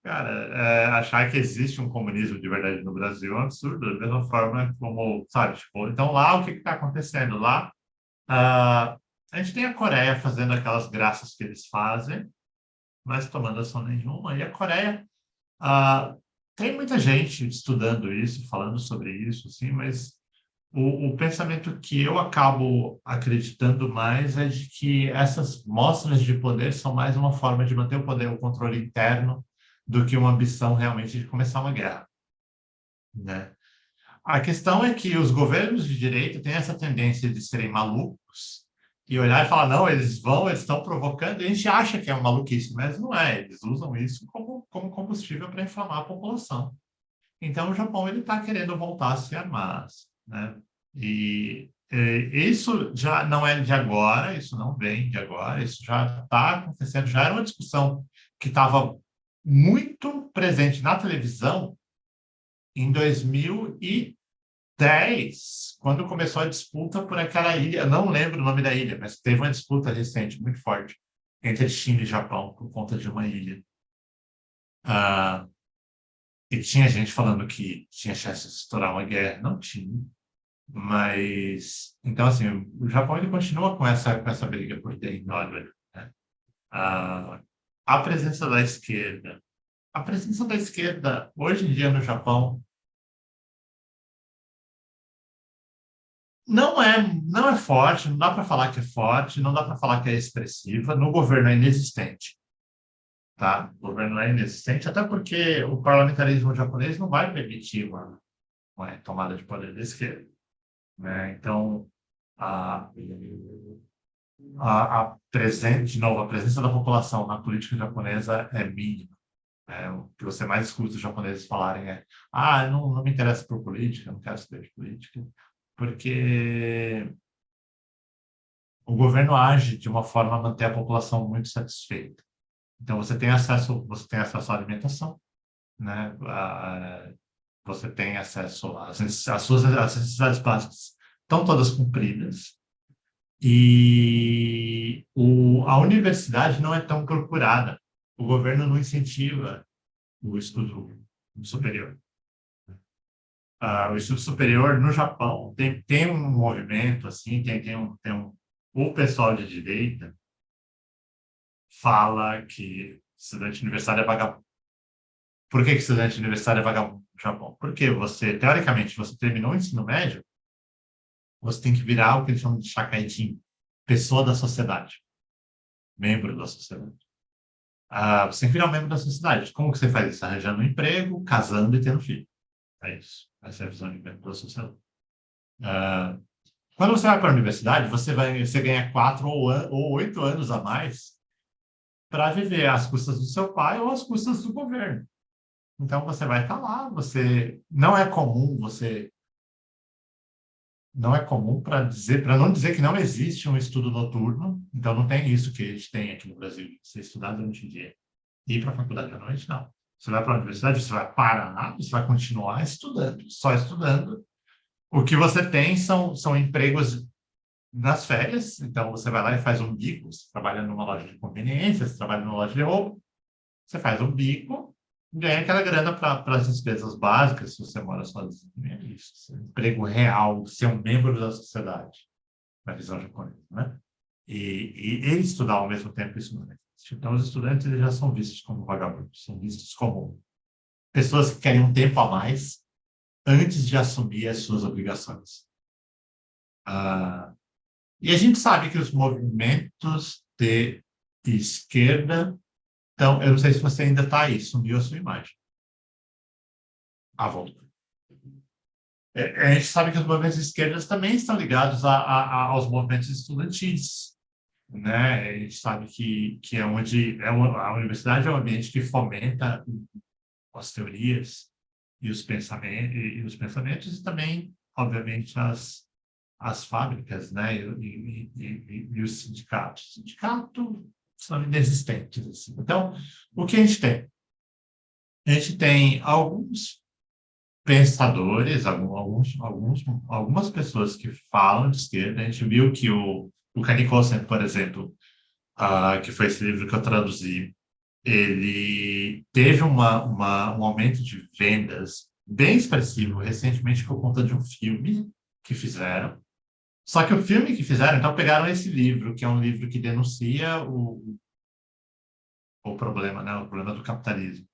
Cara, achar que existe um comunismo de verdade no Brasil é um absurdo, da mesma forma como, sabe, tipo, então lá o que está acontecendo? Lá, a gente tem a Coreia fazendo aquelas graças que eles fazem, mas tomando ação nenhuma, e a Coreia, ah, tem muita gente estudando isso, falando sobre isso, assim, mas o pensamento que eu acabo acreditando mais é de que essas mostras de poder são mais uma forma de manter o poder, o controle interno, do que uma ambição realmente de começar uma guerra, né? A questão é que os governos de direita têm essa tendência de serem malucos e olhar e falar, não, eles estão provocando, e a gente acha que é uma maluquice, mas não é, eles usam isso como combustível para inflamar a população. Então, o Japão ele está querendo voltar a se armar, né? E isso já não é de agora, isso não vem de agora, isso já está acontecendo, já era uma discussão que estava muito presente na televisão em 2010, quando começou a disputa por aquela ilha, não lembro o nome da ilha, mas teve uma disputa recente, muito forte, entre China e Japão, por conta de uma ilha. Ah, e tinha gente falando que tinha chance de estourar uma guerra, não tinha. Mas, então, assim, o Japão ele continua com essa briga por território. Né? A presença da esquerda a presença da esquerda, hoje em dia, no Japão, não é forte, não dá para falar que é forte, não dá para falar que é expressiva. No governo é inexistente, tá? O governo é inexistente, até porque o parlamentarismo japonês não vai permitir uma tomada de poder da esquerda, né? Então, a, de novo, a presença da população na política japonesa é mínima. O que você mais escuta os japoneses falarem é: não me interessa por política, não quero saber de política, porque o governo age de uma forma a manter a população muito satisfeita. Então, você tem acesso à alimentação, né? Você tem acesso às suas as necessidades básicas, estão todas cumpridas. E a universidade não é tão procurada. O governo não incentiva o estudo superior. O estudo superior no Japão tem um movimento assim, o pessoal de direita fala que estudante universitário é vagabundo. Por que estudante universitário é vagabundo no Japão? Porque teoricamente, você terminou o ensino médio, você tem que virar o que eles chamam de shakaitin, pessoa da sociedade, membro da sociedade. Você tem que virar um membro da sociedade. Como que você faz isso? Arranjando um emprego, casando e tendo filho. É isso. Essa é a visão de membro da sociedade. Quando você vai para a universidade, você ganha 4 ou 8 anos a mais para viver às custas do seu pai ou às custas do governo. Então, você vai estar lá, não é comum para não dizer que não existe um estudo noturno, então não tem isso que a gente tem aqui no Brasil, você estudar durante o dia e ir para a faculdade à noite, não. Você vai para a universidade, você vai parar, você vai continuar estudando, só estudando. O que você tem são empregos nas férias, então você vai lá e faz um bico, você trabalha numa loja de conveniência, você trabalha numa loja de roupa, você faz um bico, ganha aquela grana para as despesas básicas, se você mora sozinho, é isso. Emprego real, ser um membro da sociedade, na visão japonesa, né? E estudar ao mesmo tempo, isso não existe. Então, os estudantes eles já são vistos como vagabundos, são vistos como pessoas que querem um tempo a mais antes de assumir as suas obrigações. E a gente sabe que os movimentos de esquerda. Então, eu não sei se você ainda está aí, sumiu a sua imagem. Volta. A gente sabe que os movimentos de esquerda também estão ligados aos movimentos estudantis, né? A gente sabe que é onde a universidade é um ambiente que fomenta as teorias e os pensamentos e também, obviamente, as fábricas, né? E os sindicatos. Sindicato são inexistentes. Assim. Então, o que a gente tem? A gente tem alguns pensadores, algumas pessoas que falam de esquerda. A gente viu que o Kanikosen, por exemplo, que foi esse livro que eu traduzi, ele teve um aumento de vendas bem expressivo recentemente por conta de um filme que fizeram. Só que o filme que fizeram, então pegaram esse livro, que é um livro que denuncia o problema, né? O problema do capitalismo.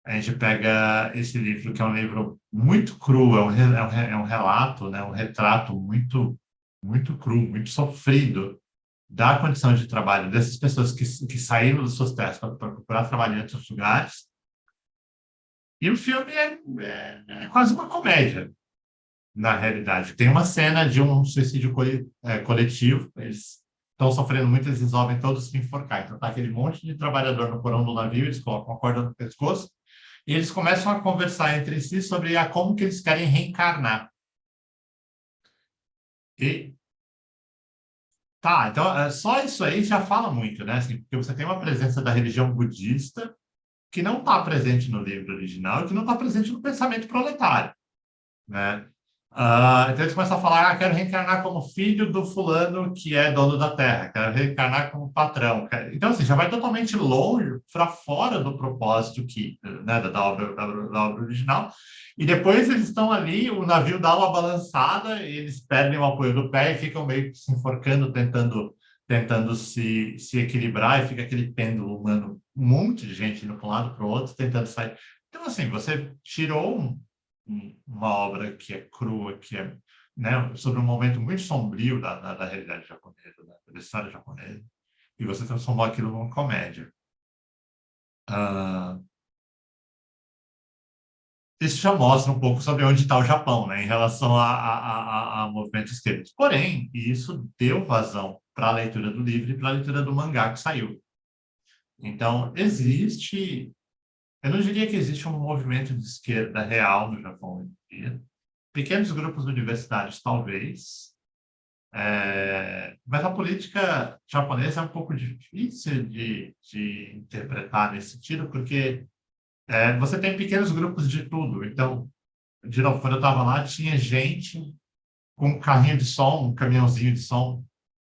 A gente pega esse livro, que é um livro muito cru, é um relato, né? Um retrato muito, muito cru, muito sofrido da condição de trabalho dessas pessoas que saíram das suas terras para procurar trabalho em outros lugares. E o filme é quase uma comédia, na realidade. Tem uma cena de um suicídio coletivo, eles estão sofrendo muito, eles resolvem todos se enforcar. Então, tá aquele monte de trabalhador no porão do navio, eles colocam a corda no pescoço, e eles começam a conversar entre si sobre como que eles querem reencarnar. Então, só isso aí já fala muito, né? Assim, porque você tem uma presença da religião budista que não está presente no livro original e que não está presente no pensamento proletário, né? Então eles começam a falar, quero reencarnar como filho do fulano que é dono da terra, quero reencarnar como patrão. Então, assim, já vai totalmente longe, para fora do propósito né, da obra original. E depois eles estão ali, o navio dá uma balançada, eles perdem o apoio do pé e ficam meio que se enforcando, tentando se equilibrar, e fica aquele pêndulo humano monte de gente indo para um lado para o outro, tentando sair. Então, assim, você tirou uma obra que é crua, que é, né, sobre um momento muito sombrio da realidade japonesa, da história japonesa, e você transformou aquilo numa comédia. Ah, isso já mostra um pouco sobre onde está o Japão, né, em relação a movimentos esquerdos. Porém, isso deu vazão para a leitura do livro e para a leitura do mangá que saiu. Então, eu não diria que existe um movimento de esquerda real no Japão hoje em dia. Pequenos grupos universitários, talvez, mas a política japonesa é um pouco difícil de interpretar nesse sentido, porque você tem pequenos grupos de tudo. Então, de novo, quando eu estava lá, tinha gente com um carrinho de som, um caminhãozinho de som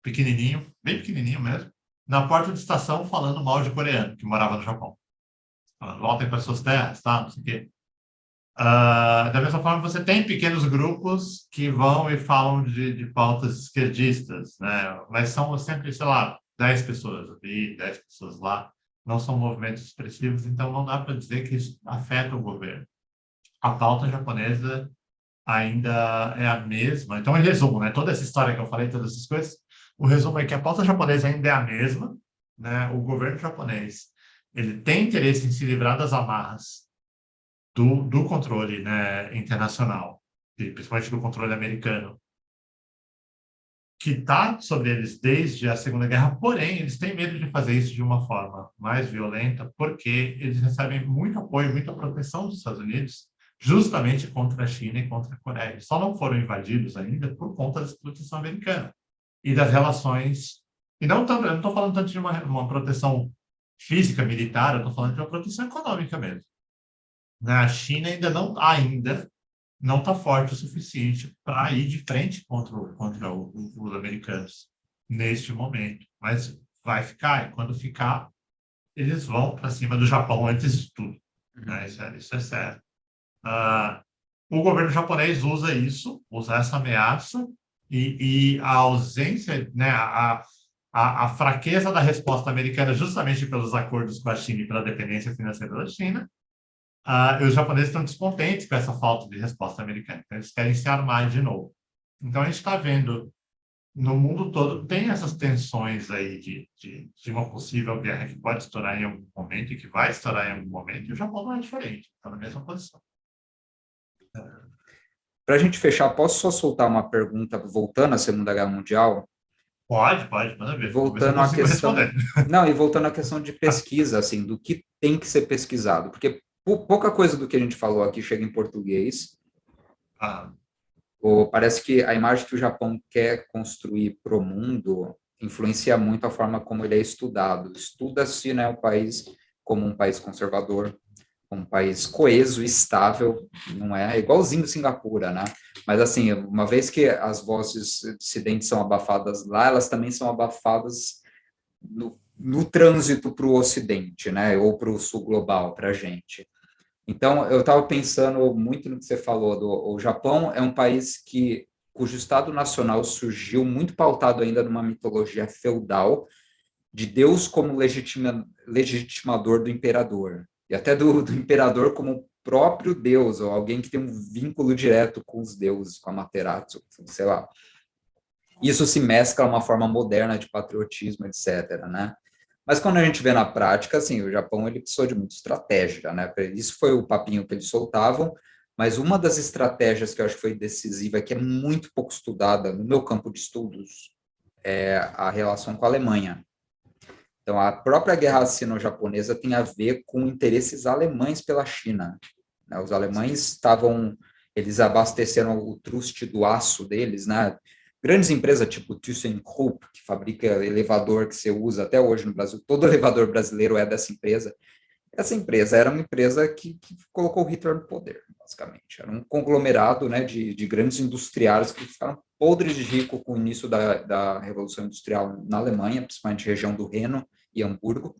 pequenininho, bem pequenininho mesmo, na porta de estação falando mal de coreano, que morava no Japão. Falando, voltem para suas terras, tá? Não sei o quê. Da mesma forma, você tem pequenos grupos que vão e falam de pautas esquerdistas, né? Mas são sempre, sei lá, 10 pessoas ali, 10 pessoas lá. Não são movimentos expressivos, então não dá para dizer que isso afeta o governo. A pauta japonesa ainda é a mesma. Então, em resumo, né? Toda essa história que eu falei, todas essas coisas, o resumo é que a pauta japonesa ainda é a mesma, né? O governo japonês, ele tem interesse em se livrar das amarras do controle, né, internacional, e principalmente do controle americano, que está sobre eles desde a Segunda Guerra, porém, eles têm medo de fazer isso de uma forma mais violenta, porque eles recebem muito apoio, muita proteção dos Estados Unidos, justamente contra a China e contra a Coreia. Eles só não foram invadidos ainda por conta da proteção americana e das relações. E não tanto, eu não estou falando tanto de uma proteção física, militar, eu estou falando de uma proteção econômica mesmo. A China ainda não está forte o suficiente para ir de frente contra os americanos neste momento. Mas vai ficar, e quando ficar, eles vão para cima do Japão antes de tudo. Né? Isso é sério. O governo japonês usa essa ameaça e a ausência, né, a fraqueza da resposta americana, justamente pelos acordos com a China e pela dependência financeira da China, os japoneses estão descontentes com essa falta de resposta americana. Então, eles querem se armar de novo. Então, a gente está vendo no mundo todo, tem essas tensões aí de uma possível guerra que pode estourar em algum momento e que vai estourar em algum momento, e o Japão não é diferente, está na mesma posição. Para a gente fechar, posso só soltar uma pergunta voltando à Segunda Guerra Mundial? Pode, manda ver. Vamos ver se eu Voltando à consigo questão, responder. não, e voltando à questão de pesquisa, assim, do que tem que ser pesquisado, porque pouca coisa do que a gente falou aqui chega em português. Ah, Ou parece que a imagem que o Japão quer construir para o mundo influencia muito a forma como ele é estudado. Estuda-se, né, o país como um país conservador, um país coeso, estável, não é igualzinho Singapura, né? Mas assim, uma vez que as vozes dissidentes são abafadas lá, elas também são abafadas no trânsito para o Ocidente, né? Ou para o Sul global, para a gente. Então, eu estava pensando muito no que você falou. O Japão é um país cujo Estado Nacional surgiu muito pautado ainda numa mitologia feudal, de Deus como legitimador do imperador, e até do imperador como próprio Deus, ou alguém que tem um vínculo direto com os deuses, com a Materaço, sei lá. Isso se mescla a uma forma moderna de patriotismo, etc., né? Mas quando a gente vê na prática, assim, o Japão ele precisou de muita estratégia, né? Isso foi o papinho que eles soltavam, mas uma das estratégias que eu acho que foi decisiva, que é muito pouco estudada no meu campo de estudos, é a relação com a Alemanha. Então, a própria guerra sino-japonesa tem a ver com interesses alemães pela China, né? Os alemães eles abasteceram o truste do aço deles, né? Grandes empresas tipo ThyssenKrupp, que fabrica elevador que você usa até hoje no Brasil, todo elevador brasileiro é dessa empresa. Essa empresa era uma empresa que colocou Hitler no poder, basicamente. Era um conglomerado, né, de grandes industriais que ficaram podres de rico com o início da Revolução Industrial na Alemanha, principalmente região do Reno e Hamburgo.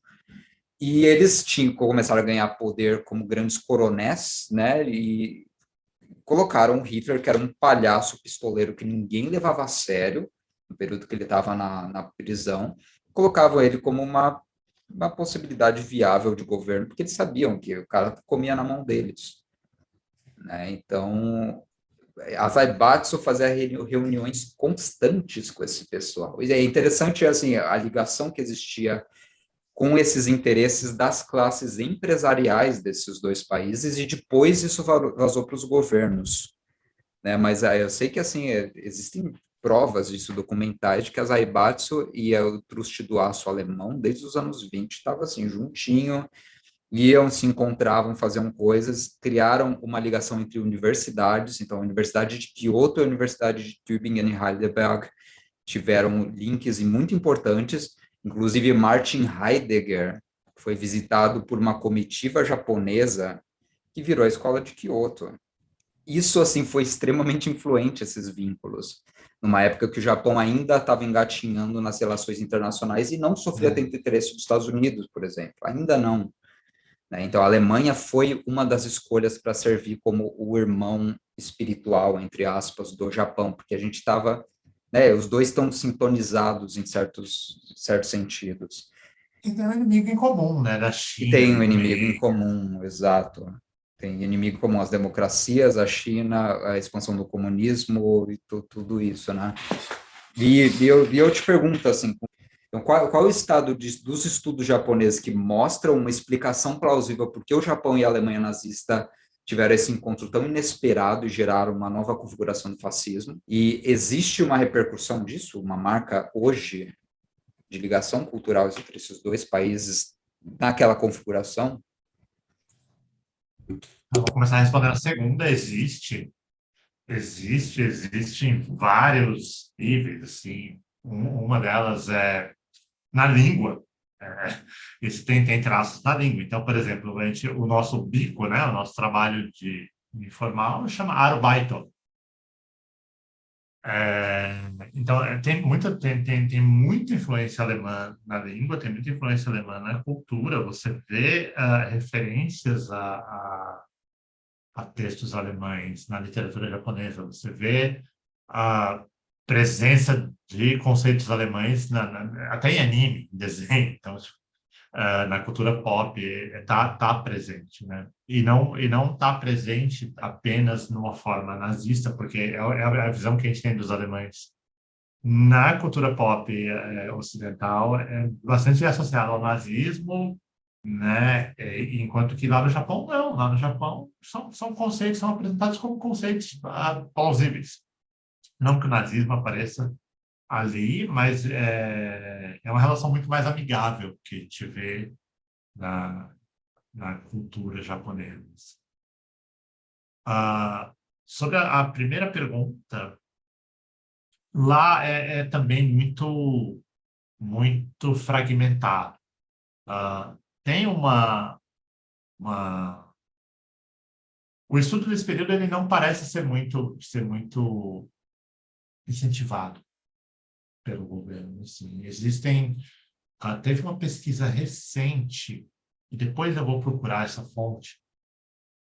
E eles começaram a ganhar poder como grandes coronéis, né, e colocaram Hitler, que era um palhaço pistoleiro que ninguém levava a sério, no período que ele estava na prisão, colocavam ele como uma uma possibilidade viável de governo, porque eles sabiam que o cara comia na mão deles, né? Então, a Zaibatsu fazia reuniões constantes com esse pessoal. E é interessante, assim, a ligação que existia com esses interesses das classes empresariais desses dois países, e depois isso vazou para os governos, né? Mas eu sei que, assim, existem provas disso, documentais, de que a Zaibatsu e o Truste do Aço alemão, desde os anos 20, estavam, assim, juntinho, iam, se encontravam, faziam coisas, criaram uma ligação entre universidades, então a Universidade de Kyoto e a Universidade de Tübingen e Heidelberg tiveram links muito importantes, inclusive Martin Heidegger foi visitado por uma comitiva japonesa que virou a escola de Kyoto. Isso, assim, foi extremamente influente, esses vínculos, numa época que o Japão ainda estava engatinhando nas relações internacionais e não sofria tanto interesse dos Estados Unidos, por exemplo, ainda não, né? Então, a Alemanha foi uma das escolhas para servir como o irmão espiritual, entre aspas, do Japão, porque a gente estava, né, os dois estão sintonizados em certos sentidos. E tem um inimigo em comum, né, da E China tem ali um no inimigo em meio. comum, exato. Tem inimigo comum, as democracias, a China, a expansão do comunismo e tudo isso, né? E eu te pergunto, assim, então, qual o estado dos estudos japoneses que mostram uma explicação plausível por que o Japão e a Alemanha nazista tiveram esse encontro tão inesperado e geraram uma nova configuração do fascismo? E existe uma repercussão disso, uma marca hoje de ligação cultural entre esses dois países naquela configuração? Eu vou começar respondendo a segunda. Existe em vários níveis, assim. Uma delas é na língua. É, isso tem traços na língua. Então, por exemplo, o nosso bico, né, o nosso trabalho de informal chama Arbeito. É, então, tem muita influência alemã na língua, tem muita influência alemã na cultura. Você vê referências a textos alemães na literatura japonesa. Você vê a presença de conceitos alemães até em anime, em desenho. Então, na cultura pop tá presente, né? E não tá presente apenas numa forma nazista, porque é a visão que a gente tem dos alemães na cultura pop ocidental é bastante associado ao nazismo, né? Enquanto que lá no Japão não, lá no Japão são conceitos, são apresentados como conceitos plausíveis. Não que o nazismo apareça ali, mas é uma relação muito mais amigável que a gente vê na, na cultura japonesa. Sobre a primeira pergunta, lá é também muito fragmentado. Tem uma... O estudo desse período ele não parece ser muito incentivado pelo governo. Assim. Teve uma pesquisa recente, e depois eu vou procurar essa fonte,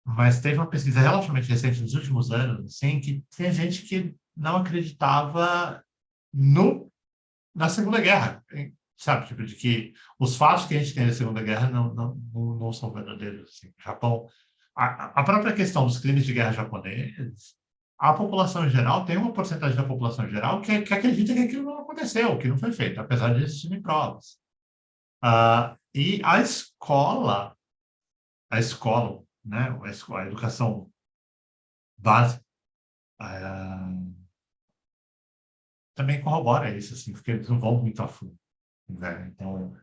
mas teve uma pesquisa relativamente recente nos últimos anos, assim, que tem gente que não acreditava na Segunda Guerra, sabe? Tipo, de que os fatos que a gente tem da Segunda Guerra não são verdadeiros. Assim. O Japão, a própria questão dos crimes de guerra japoneses, a população em geral, tem uma porcentagem da população em geral que acredita que aquilo não aconteceu, que não foi feito, apesar de existirem provas. E a escola, né? A educação básica, também corrobora isso, assim, porque eles não vão muito a fundo, né? Então,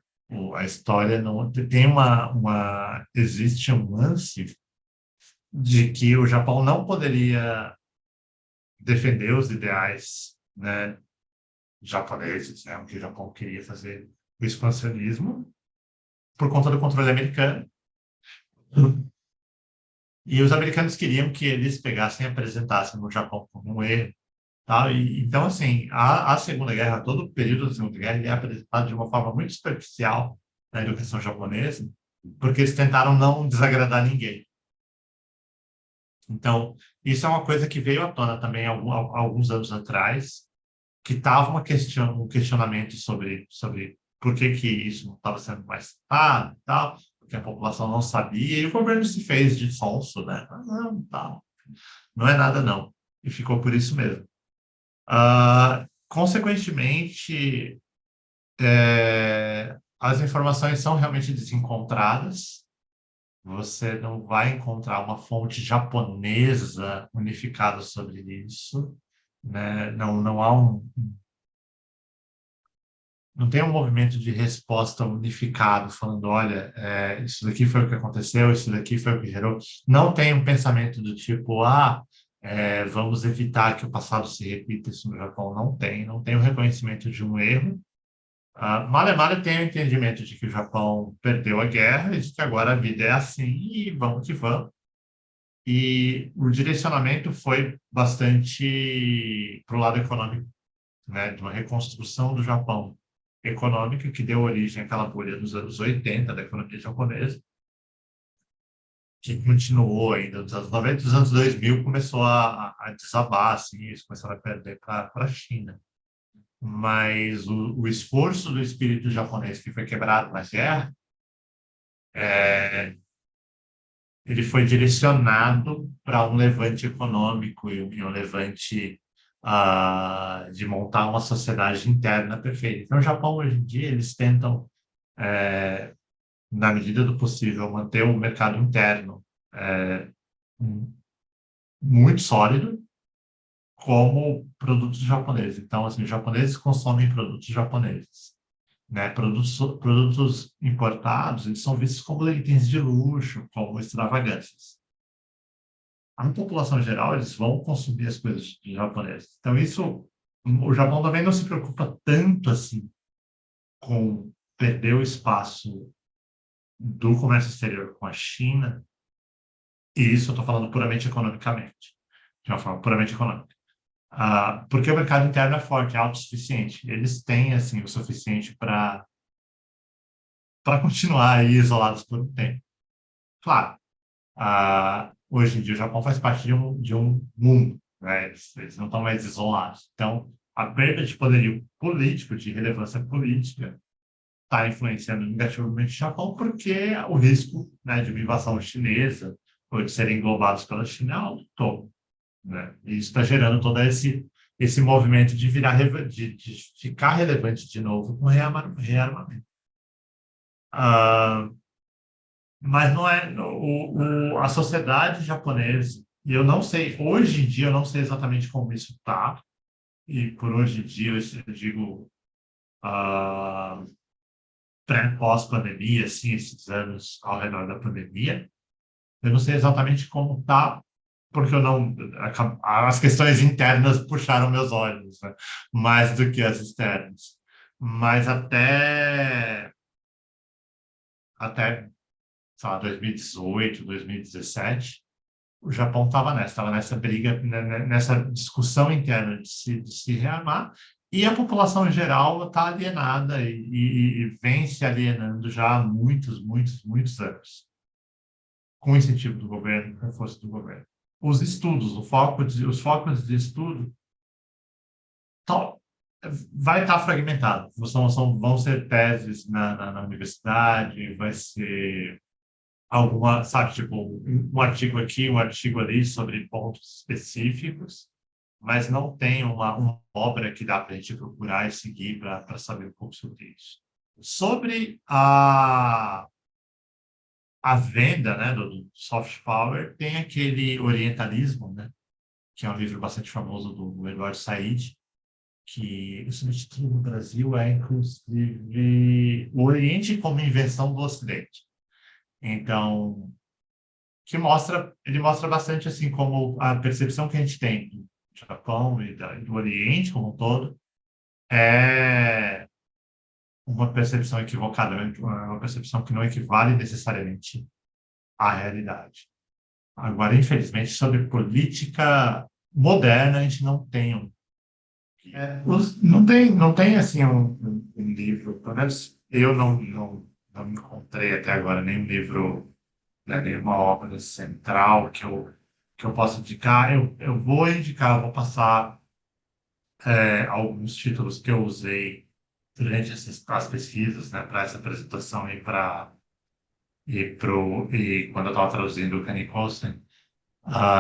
a história não tem existe um lance de que o Japão não poderia defender os ideais, né, japoneses, né, o que o Japão queria fazer, o expansionismo, por conta do controle americano. E os americanos queriam que eles pegassem e apresentassem o Japão como um erro. Tá? Então, assim, a Segunda Guerra, todo o período da Segunda Guerra, ele é apresentado de uma forma muito superficial na educação japonesa, porque eles tentaram não desagradar ninguém. Então, isso é uma coisa que veio à tona também alguns anos atrás, que estava um questionamento sobre por que que isso não estava sendo mais tratado e tal, porque a população não sabia, e o governo se fez de sonso, né? Ah, não, tal, não é nada não. E ficou por isso mesmo. Consequentemente, as informações são realmente desencontradas. Você não vai encontrar uma fonte japonesa unificada sobre isso, né? Não há não tem um movimento de resposta unificado, falando, olha, isso daqui foi o que aconteceu, isso daqui foi o que gerou. Não tem um pensamento do tipo, vamos evitar que o passado se repita isso no Japão. Não tem o reconhecimento de um erro. Male tem o entendimento de que o Japão perdeu a guerra e de que agora a vida é assim e vamos que vamos. E o direcionamento foi bastante para o lado econômico, né, de uma reconstrução do Japão econômica que deu origem àquela bolha dos anos 80 da economia japonesa, que continuou ainda nos anos 90, nos anos 2000 começou a desabar, assim, eles começaram a perder para a China. Mas o esforço do espírito japonês que foi quebrado na guerra, é, ele foi direcionado para um levante econômico e um levante de montar uma sociedade interna perfeita. Então, o Japão, hoje em dia, eles tentam, na medida do possível, manter o mercado interno é, muito sólido como produtos japoneses. Então, assim, os japoneses consomem produtos japoneses. Né? Produtos importados, eles são vistos como itens de luxo, como extravagâncias. A população geral, eles vão consumir as coisas japonesas. Então, isso, o Japão também não se preocupa tanto assim com perder o espaço do comércio exterior com a China, e isso eu estou falando puramente economicamente, de uma forma puramente econômica. Porque o mercado interno é forte, é autossuficiente. Eles têm, assim, o suficiente para continuar aí isolados por um tempo. Claro, hoje em dia o Japão faz parte de um mundo, né? Eles não estão mais isolados. Então, a perda de poderio político, de relevância política, está influenciando negativamente o Japão, porque o risco, né, de uma invasão chinesa ou de serem englobados pela China é alto, né? E isso está gerando todo esse movimento de de ficar relevante de novo com rearmamento. Ah, mas não é a sociedade japonesa, e eu não sei, hoje em dia eu não sei exatamente como isso está, e por hoje em dia eu digo pré-pós-pandemia, assim, esses anos ao redor da pandemia, eu não sei exatamente como está, porque eu não, as questões internas puxaram meus olhos, né? Mais do que as externas. Mas até sei lá, 2018, 2017, o Japão estava nessa briga, né, nessa discussão interna de se rearmar, e a população em geral está alienada e vem se alienando já há muitos anos, com o incentivo do governo, com a força do governo. Os estudos, os focos de estudo tão, vai estar fragmentado. Vão ser teses na universidade, vai ser alguma, sabe, tipo, um artigo aqui, um artigo ali sobre pontos específicos, mas não tem uma obra que dá para a gente procurar e seguir para saber um pouco sobre isso. Sobre a venda, né, do soft power, tem aquele Orientalismo, né, que é um livro bastante famoso do Edward Said, que o subtítulo no Brasil é, inclusive, O Oriente como Invenção do Ocidente. Então, ele mostra bastante assim como a percepção que a gente tem do Japão e do Oriente como um todo é uma percepção equivocada, né? Uma percepção que não equivale necessariamente à realidade. Agora, infelizmente, sobre política moderna, a gente não tem não tem assim um livro, pelo menos eu não encontrei até agora nenhum livro, né, nenhuma obra central que eu possa indicar. Eu vou indicar, vou passar alguns títulos que eu usei durante as pesquisas, né, para essa apresentação e quando eu estava traduzindo o Kenny Colson,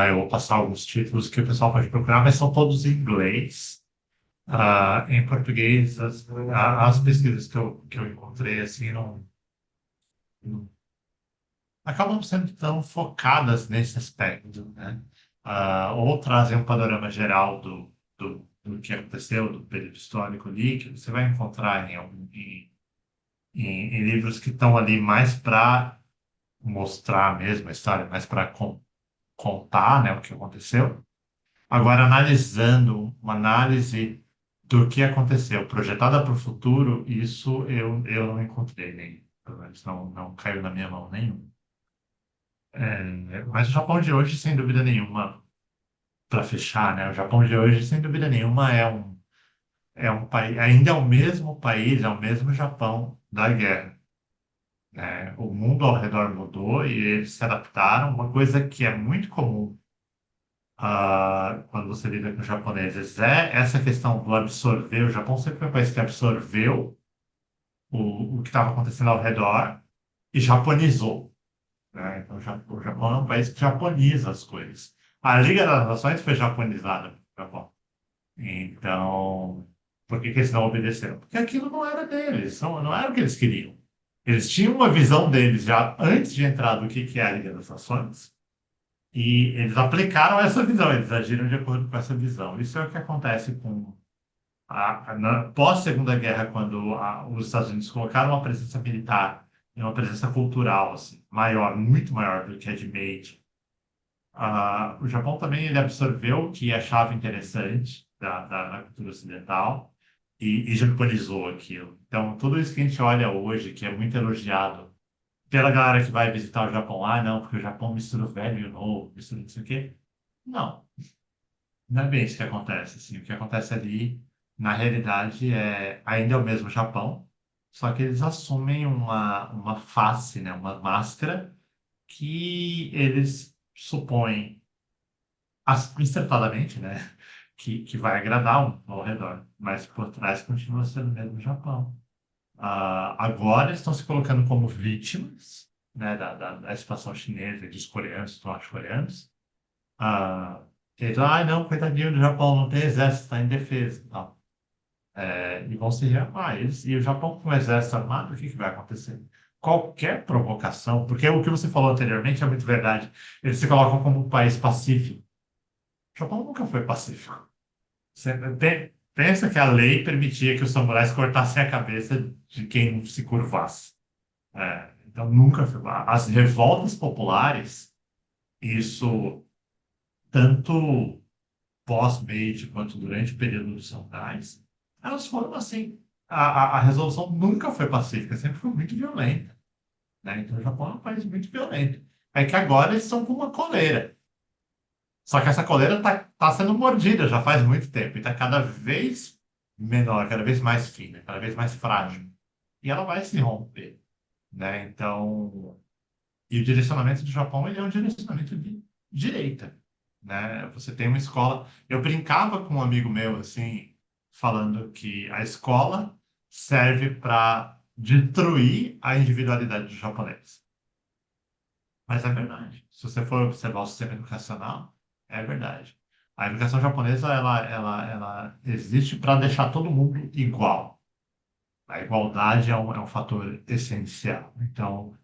eu vou passar alguns títulos que o pessoal pode procurar, mas são todos em inglês. Em português, as pesquisas que eu encontrei, assim, não acabam sendo tão focadas nesse aspecto, né? Ou trazem um panorama geral do que aconteceu, do período histórico ali, que você vai encontrar em livros que estão ali mais para mostrar mesmo a história, mais para contar, né, o que aconteceu. Agora, analisando uma análise do que aconteceu, projetada para o futuro, isso eu não encontrei nem, pelo menos não caiu na minha mão nenhum. Mas o Japão de hoje, sem dúvida nenhuma, para fechar, né? O Japão de hoje, sem dúvida nenhuma, é um país, ainda é o mesmo país, é o mesmo Japão da guerra, né? O mundo ao redor mudou e eles se adaptaram. Uma coisa que é muito comum quando você lida com os japoneses é essa questão do absorver. O Japão sempre foi um país que absorveu o que estava acontecendo ao redor e japonizou, né? Então, o Japão é um país que japoniza as coisas. A Liga das Nações foi japonizada pelo Japão. Então, por que que eles não obedeceram? Porque aquilo não era deles, não era o que eles queriam. Eles tinham uma visão deles já antes de entrar do que é a Liga das Nações, e eles aplicaram essa visão, eles agiram de acordo com essa visão. Isso é o que acontece com pós-Segunda Guerra, quando os Estados Unidos colocaram uma presença militar e uma presença cultural assim, maior, muito maior do que a de Meiji. O Japão também ele absorveu o que achava interessante da cultura ocidental e japonizou aquilo. Então, tudo isso que a gente olha hoje, que é muito elogiado pela galera que vai visitar o Japão, não, porque o Japão mistura o velho e o novo, mistura não sei o quê. Não, não é bem isso que acontece. Assim. O que acontece ali, na realidade, ainda é o mesmo Japão, só que eles assumem uma face, né, uma máscara que eles supõem acertadamente, né? Que vai agradar ao redor, mas por trás continua sendo o mesmo Japão. Agora estão se colocando como vítimas, né, da situação chinesa e dos coreanos, dos norte-coreanos. Ah, então, não, coitadinho do Japão, não tem exército, está em defesa. Não. E vão se rearmar. E o Japão com o exército armado, o que vai acontecer? Qualquer provocação, porque o que você falou anteriormente é muito verdade. Eles se colocam como um país pacífico. O Japão nunca foi pacífico. Você pensa que a lei permitia que os samurais cortassem a cabeça de quem se curvasse. Então, nunca foi. As revoltas populares, isso tanto pós-Meiji quanto durante o período dos samurais, elas foram assim. A resolução nunca foi pacífica, sempre foi muito violenta. Né? Então, o Japão é um país muito violento. É que agora eles estão com uma coleira. Só que essa coleira tá sendo mordida já faz muito tempo e está cada vez menor, cada vez mais fina, cada vez mais frágil. E ela vai se romper, né? Então, e o direcionamento do Japão ele é um direcionamento de direita, né? Você tem uma escola. Eu brincava com um amigo meu assim, falando que a escola serve para destruir a individualidade do japonês. Mas é verdade. Se você for observar o sistema educacional, é verdade. A educação japonesa, ela existe para deixar todo mundo igual. A igualdade é um fator essencial. Então,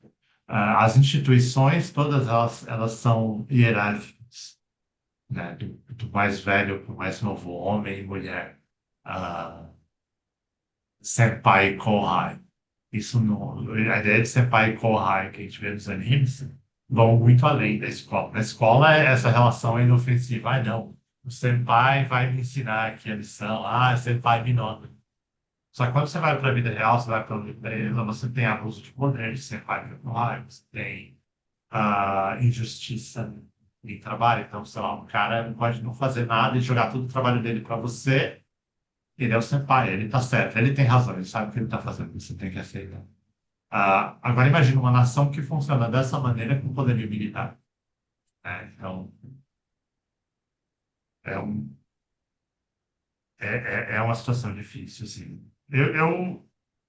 as instituições, todas elas são hierárquicas, né? Do mais velho para o mais novo, homem e mulher. Ah, senpai e kohai. Isso não, a ideia de senpai e kohai que a gente vê nos animes vão muito além da escola. Na escola, essa relação é inofensiva. Não. O senpai vai me ensinar aqui a lição. Senpai me nota. Só que quando você vai para a vida real, você vai para uma empresa, você tem abuso de poder de senpai e kohai, você tem injustiça em trabalho. Então, sei lá, um cara pode não fazer nada e jogar todo o trabalho dele para você. Ele é o senpai, ele está certo, ele tem razão, ele sabe o que ele está fazendo, você tem que aceitar. Agora imagine uma nação que funciona dessa maneira com poderio militar. Então, é, um, é uma situação difícil, assim.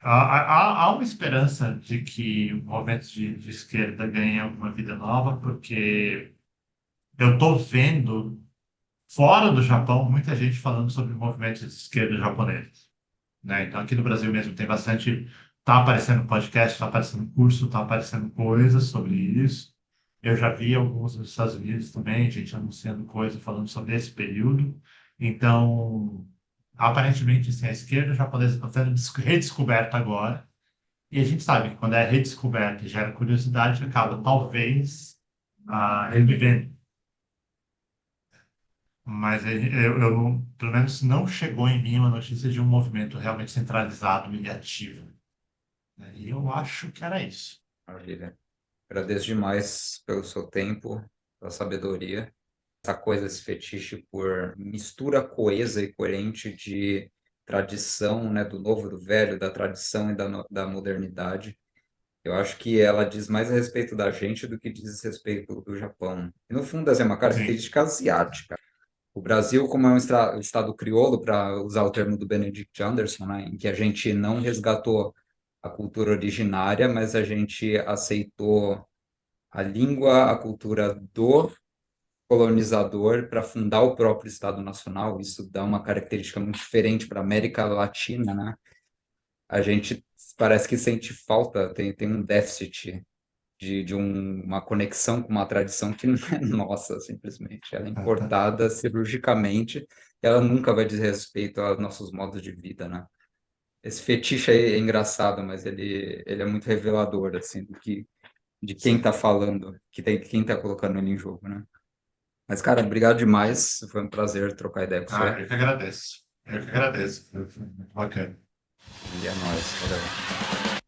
há uma esperança de que o movimento de esquerda ganhe uma vida nova, porque eu estou vendo, fora do Japão, muita gente falando sobre movimentos de esquerda japoneses, né? Então, aqui no Brasil mesmo tem bastante. Tá aparecendo podcast, tá aparecendo curso, tá aparecendo coisas sobre isso. Eu já vi alguns nos Estados Unidos também, gente anunciando coisas falando sobre esse período. Então, aparentemente, assim, a esquerda japonesa está sendo redescoberta agora. E a gente sabe que quando é redescoberta e gera curiosidade, acaba talvez revivendo. Mas eu pelo menos não chegou em mim uma notícia de um movimento realmente centralizado e ativo, né? E eu acho que era isso. Maravilha. Agradeço demais pelo seu tempo, pela sabedoria. Essa coisa, esse fetiche por mistura coesa e coerente de tradição, né, do novo e do velho, da tradição e da modernidade. Eu acho que ela diz mais a respeito da gente do que diz a respeito do Japão. E, no fundo, essa é uma Sim, característica asiática. O Brasil, como é um estado crioulo, para usar o termo do Benedict Anderson, né, em que a gente não resgatou a cultura originária, mas a gente aceitou a língua, a cultura do colonizador para fundar o próprio Estado Nacional. Isso dá uma característica muito diferente para a América Latina, né? A gente parece que sente falta, tem um déficit uma conexão com uma tradição que não é nossa, simplesmente. Ela é importada cirurgicamente, ela nunca vai dizer respeito aos nossos modos de vida, né? Esse fetiche aí é engraçado, mas ele é muito revelador, assim, de quem sim. está falando, quem está colocando ele em jogo, né? Mas, cara, obrigado demais. Foi um prazer trocar ideia com você. Eu que agradeço. Eu que agradeço. Foi muito bacana. E é nóis. Valeu.